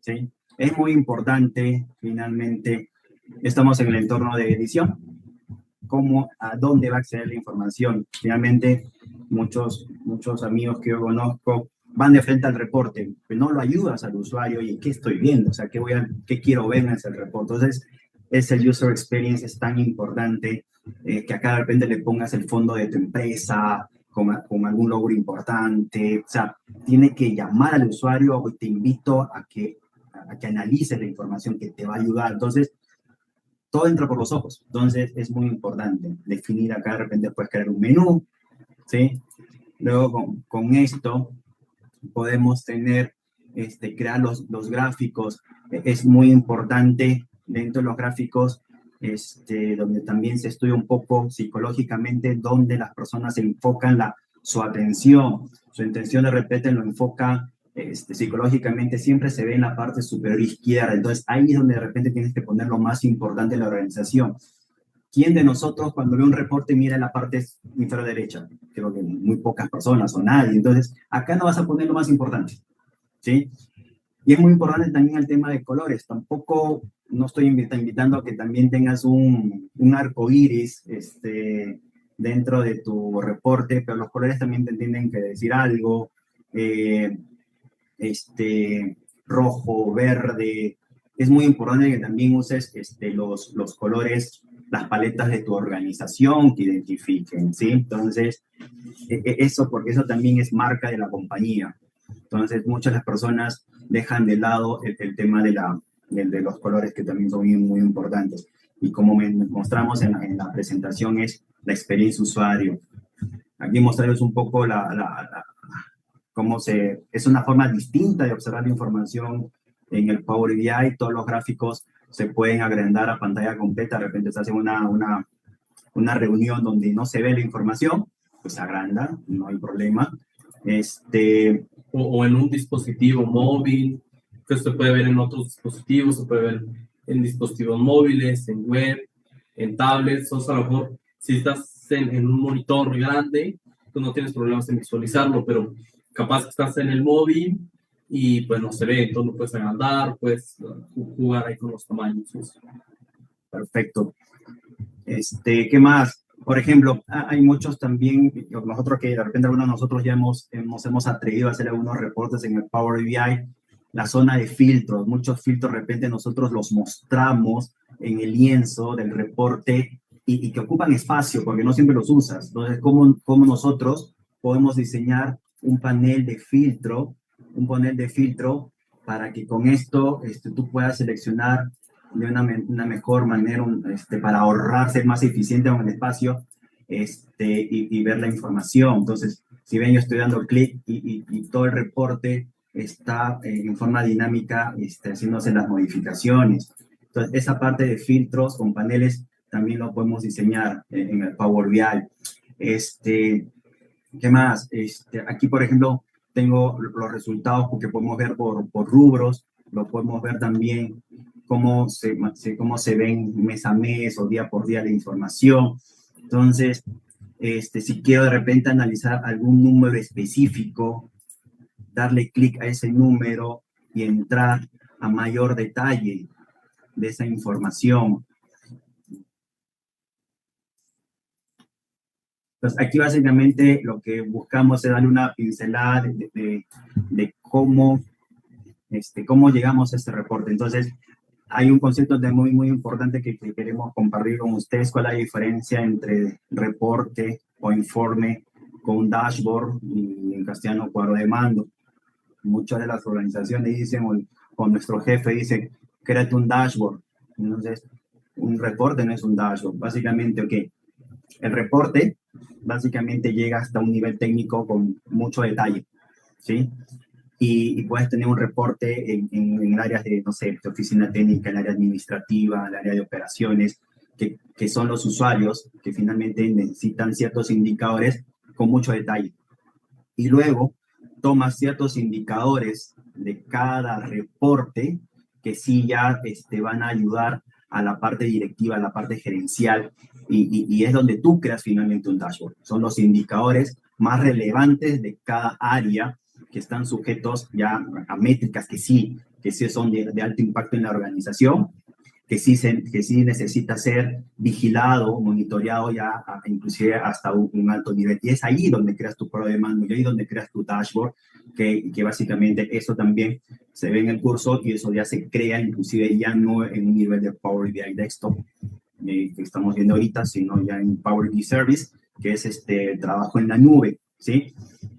¿sí? Es muy importante, finalmente, estamos en el entorno de edición, a dónde va a acceder la información. Finalmente, muchos amigos que yo conozco van de frente al reporte, pero no lo ayudas al usuario, y ¿qué estoy viendo? O sea, ¿qué quiero ver en ese reporte? Entonces, el user experience es tan importante, que acá de repente le pongas el fondo de tu empresa, con algún logro importante. O sea, tiene que llamar al usuario, te invito a que analices la información que te va a ayudar. Entonces, todo entra por los ojos. Entonces, es muy importante definir acá, de repente puedes crear un menú, ¿sí? Luego, con esto, podemos crear los gráficos. Es muy importante dentro de los gráficos, donde también se estudia un poco psicológicamente, donde las personas enfocan su atención. Su intención de repente lo enfoca psicológicamente, siempre se ve en la parte superior izquierda. Entonces, ahí es donde de repente tienes que poner lo más importante de la organización. ¿Quién de nosotros cuando ve un reporte mira en la parte inferior derecha? Creo que muy pocas personas o nadie. Entonces, acá no vas a poner lo más importante, ¿sí? Y es muy importante también el tema de colores. Tampoco, no estoy invitando a que también tengas un arco iris dentro de tu reporte, pero los colores también te tienen que decir algo. Rojo, verde. Es muy importante que también uses los colores, las paletas de tu organización que identifiquen, ¿sí? Entonces, porque eso también es marca de la compañía. Entonces, muchas de las personas dejan de lado el tema de los colores, que también son muy, muy importantes. Y como mostramos en la presentación, es la experiencia usuario. Aquí mostrarles un poco es una forma distinta de observar la información en el Power BI. Todos los gráficos se pueden agrandar a pantalla completa. De repente se hace una reunión donde no se ve la información, pues se agranda, no hay problema. O en un dispositivo móvil, que se puede ver en otros dispositivos, se puede ver en dispositivos móviles, en web, en tablets. O sea, a lo mejor si estás en un monitor grande, pues no tienes problemas en visualizarlo, pero capaz que estás en el móvil y pues no se ve, entonces no puedes agrandar, puedes jugar ahí con los tamaños. Perfecto. ¿Qué más? Por ejemplo, hay muchos también, nosotros que de repente algunos de nosotros ya hemos atrevido a hacer algunos reportes en el Power BI, la zona de filtros. Muchos filtros de repente nosotros los mostramos en el lienzo del reporte y que ocupan espacio porque no siempre los usas. Entonces, ¿cómo nosotros podemos diseñar un panel de filtro para que con esto tú puedas seleccionar de una mejor manera, para ahorrarse más eficiente en el espacio, y ver la información? Entonces, si ven, yo estoy dando clic y todo el reporte está en forma dinámica, haciéndose las modificaciones. Entonces, esa parte de filtros con paneles también lo podemos diseñar en el Power BI. ¿Qué más? Aquí, por ejemplo, tengo los resultados que podemos ver por rubros, lo podemos ver también cómo se ven mes a mes o día por día la información. Entonces, si quiero de repente analizar algún número específico, darle clic a ese número y entrar a mayor detalle de esa información. Entonces, aquí básicamente lo que buscamos es darle una pincelada de cómo llegamos a este reporte. Entonces, hay un concepto muy importante que queremos compartir con ustedes. ¿Cuál es la diferencia entre reporte o informe con dashboard y en castellano cuadro de mando? Muchas de las organizaciones dicen, o nuestro jefe dice, créate un dashboard. Entonces, un reporte no es un dashboard. Básicamente, el reporte básicamente llega hasta un nivel técnico con mucho detalle, ¿sí? Y puedes tener un reporte en áreas de, no sé, de oficina técnica, el área administrativa, el área de operaciones, que son los usuarios que finalmente necesitan ciertos indicadores con mucho detalle. Y luego tomas ciertos indicadores de cada reporte que sí ya van a ayudar a la parte directiva, a la parte gerencial, y es donde tú creas finalmente un dashboard. Son los indicadores más relevantes de cada área que están sujetos ya a métricas que sí son de alto impacto en la organización, que sí necesita ser vigilado, monitoreado ya, inclusive hasta un alto nivel. Y es ahí donde creas tu cuadro de mando, y ahí donde creas tu dashboard, que básicamente eso también se ve en el curso, y eso ya se crea inclusive ya no en un nivel de Power BI Desktop, que estamos viendo ahorita, sino ya en Power BI Service, que es trabajo en la nube, ¿sí?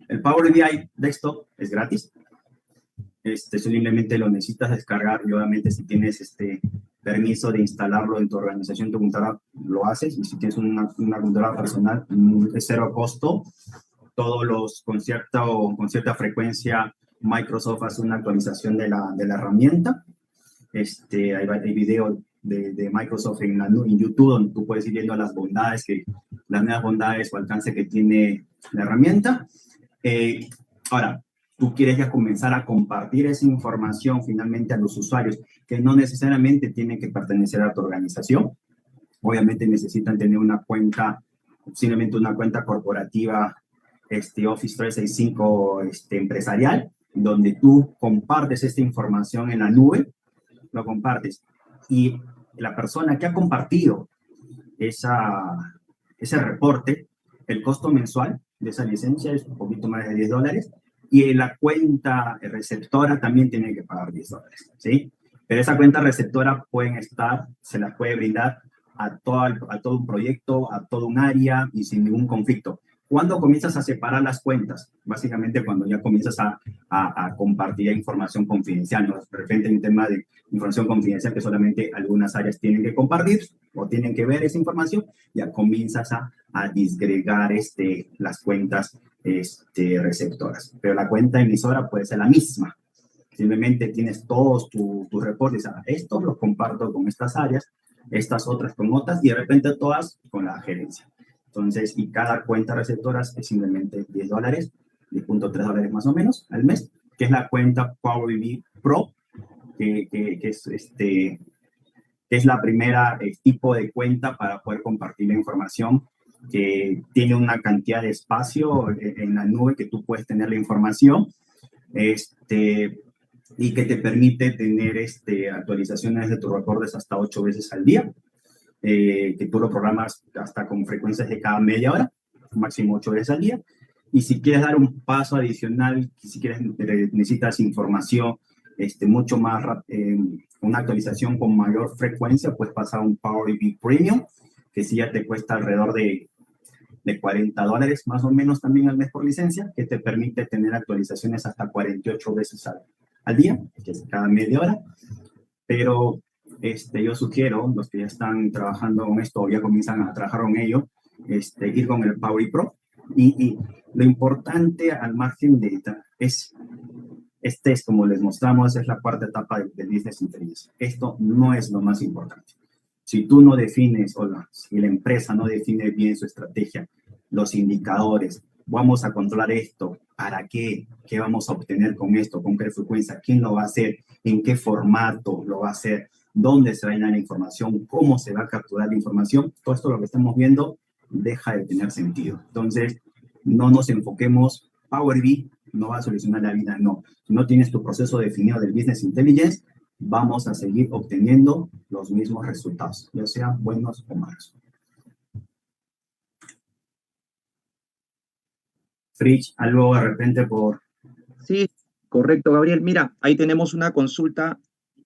El Power BI Desktop es gratis. Simplemente lo necesitas descargar, y obviamente si tienes permiso de instalarlo en tu organización, tu computadora, lo haces, y si tienes una computadora personal, es cero costo. Con cierta frecuencia, Microsoft hace una actualización de la herramienta. Hay videos de Microsoft en YouTube, donde tú puedes ir viendo las nuevas bondades o alcance que tiene la herramienta. Ahora, tú quieres ya comenzar a compartir esa información finalmente a los usuarios, que no necesariamente tienen que pertenecer a tu organización. Obviamente necesitan tener una cuenta, posiblemente una cuenta corporativa, Office 365 empresarial, donde tú compartes esta información en la nube, lo compartes. Y la persona que ha compartido ese reporte, el costo mensual de esa licencia es un poquito más de $10, y la cuenta receptora también tiene que pagar $10, ¿sí? Pero esa cuenta receptora se la puede brindar a todo un proyecto, a todo un área, y sin ningún conflicto. ¿Cuándo comienzas a separar las cuentas? Básicamente cuando ya comienzas a compartir información confidencial, ¿no? De repente hay un tema de información confidencial que solamente algunas áreas tienen que compartir o tienen que ver esa información, ya comienzas a disgregar las cuentas receptoras. Pero la cuenta emisora puede ser la misma. Simplemente tienes todos tus reportes. Estos los comparto con estas áreas, estas otras con otras, y de repente todas con la gerencia. Entonces, y cada cuenta receptora es simplemente $10, $10.3 más o menos al mes, que es la cuenta Power BI Pro, que es la primera tipo de cuenta para poder compartir la información, que tiene una cantidad de espacio en la nube que tú puedes tener la información, y que te permite tener actualizaciones de tus reportes hasta 8 veces al día, que tú lo programas hasta con frecuencias de cada media hora, máximo 8 veces al día. Y si quieres dar un paso adicional, si necesitas información mucho más una actualización con mayor frecuencia, puedes pasar a un Power BI Premium, que sí ya te cuesta alrededor de $40 más o menos también al mes por licencia, que te permite tener actualizaciones hasta 48 veces al día, que es cada media hora. Pero yo sugiero, los que ya están trabajando con esto o ya comienzan a trabajar con ello, ir con el Power BI Pro. Y lo importante al margen de es como les mostramos, es la cuarta etapa del Business Intelligence. Esto no es lo más importante. Si tú no defines, si la empresa no define bien su estrategia, los indicadores, vamos a controlar esto, ¿para qué? ¿Qué vamos a obtener con esto? ¿Con qué frecuencia? ¿Quién lo va a hacer? ¿En qué formato lo va a hacer? ¿Dónde se va a llenar la información? ¿Cómo se va a capturar la información? Todo esto lo que estamos viendo deja de tener sentido. Entonces, no nos enfoquemos, Power BI no va a solucionar la vida, no. Si no tienes tu proceso definido del Business Intelligence, vamos a seguir obteniendo los mismos resultados, ya sean buenos o malos. Fritz, algo de repente por... Sí, correcto, Gabriel. Mira, ahí tenemos una consulta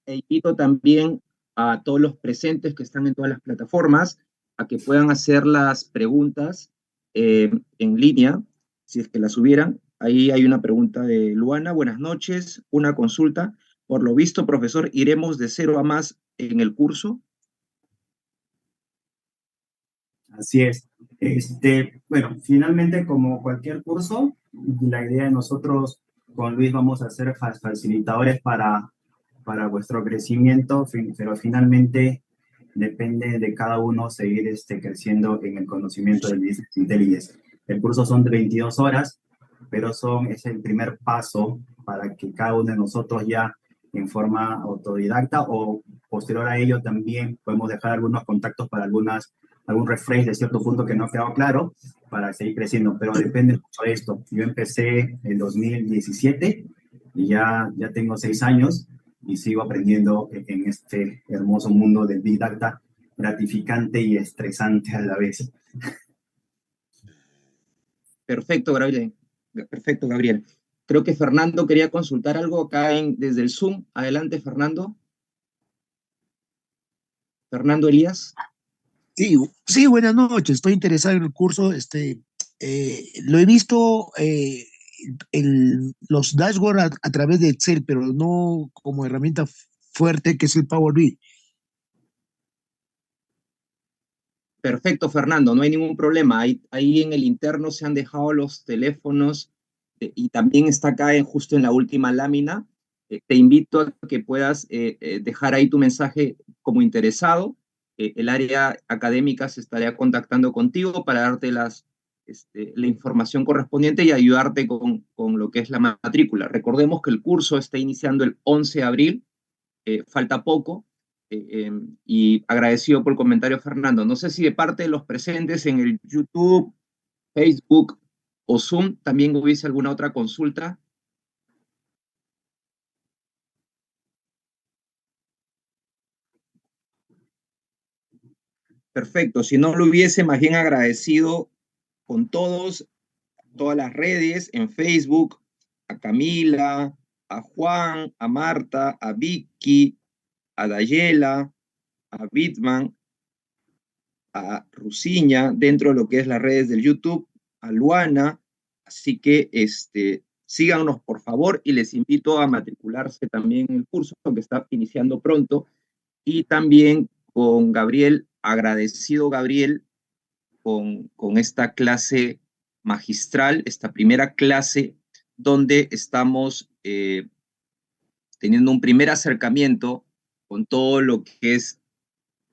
e invito también a todos los presentes que están en todas las plataformas a que puedan hacer las preguntas en línea, si es que las hubieran. Ahí hay una pregunta de Luana. Buenas noches, una consulta. Por lo visto, profesor, ¿iremos de 0 a más en el curso? Así es. Bueno, finalmente, como cualquier curso, la idea de nosotros con Luis vamos a ser facilitadores para vuestro crecimiento, pero finalmente depende de cada uno seguir creciendo en el conocimiento del Business Intelligence. El curso son de 22 horas, pero es el primer paso para que cada uno de nosotros ya en forma autodidacta o posterior a ello también podemos dejar algunos contactos para algún refresh de cierto punto que no ha quedado claro para seguir creciendo, pero depende mucho de esto. Yo empecé en 2017 y ya tengo 6 años y sigo aprendiendo en este hermoso mundo del Big Data, gratificante y estresante a la vez. Perfecto, Gabriel. Perfecto, Gabriel. Creo que Fernando quería consultar algo acá desde el Zoom. Adelante, Fernando. Fernando Elías. Sí, buenas noches. Estoy interesado en el curso. Lo he visto los dashboards a través de Excel, pero no como herramienta fuerte que es el Power BI. Perfecto, Fernando, no hay ningún problema. Ahí en el interno se han dejado los teléfonos y también está acá justo en la última lámina. Te invito a que puedas dejar ahí tu mensaje como interesado. El área académica se estaría contactando contigo para darte la información correspondiente y ayudarte con lo que es la matrícula. Recordemos que el curso está iniciando el 11 de abril, falta poco. Y agradecido por el comentario, Fernando. No sé si de parte de los presentes en el YouTube, Facebook o Zoom también hubiese alguna otra consulta. Perfecto, si no lo hubiese, más bien agradecido con todas las redes, en Facebook, a Camila, a Juan, a Marta, a Vicky, a Dayela, a Bitman, a Rusiña, dentro de lo que es las redes del YouTube, a Luana. Así que síganos, por favor, y les invito a matricularse también en el curso que está iniciando pronto. Y también con Gabriel, agradecido Gabriel, con esta clase magistral, esta primera clase donde estamos teniendo un primer acercamiento con todo lo que es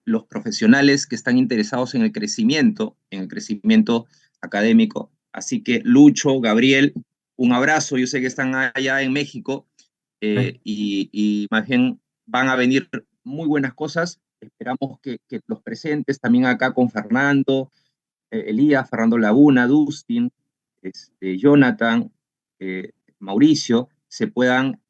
los profesionales que están interesados en el crecimiento académico. Así que Lucho, Gabriel, un abrazo. Yo sé que están allá en México y más bien van a venir muy buenas cosas. Esperamos que los presentes, también acá con Fernando, Elías, Fernando Laguna, Dustin, Jonathan, Mauricio, se puedan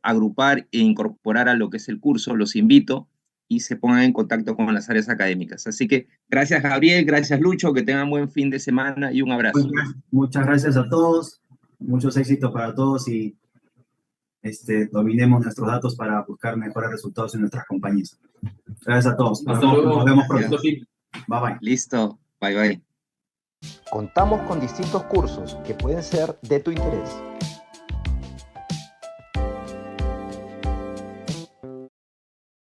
agrupar e incorporar a lo que es el curso. Los invito y se pongan en contacto con las áreas académicas. Así que gracias, Gabriel, gracias, Lucho, que tengan buen fin de semana y un abrazo. Muchas gracias a todos, muchos éxitos para todos y dominemos nuestros datos para buscar mejores resultados en nuestras compañías. Gracias a todos. Hasta luego. Nos vemos pronto. Bye bye. Listo. Bye bye. Contamos con distintos cursos que pueden ser de tu interés.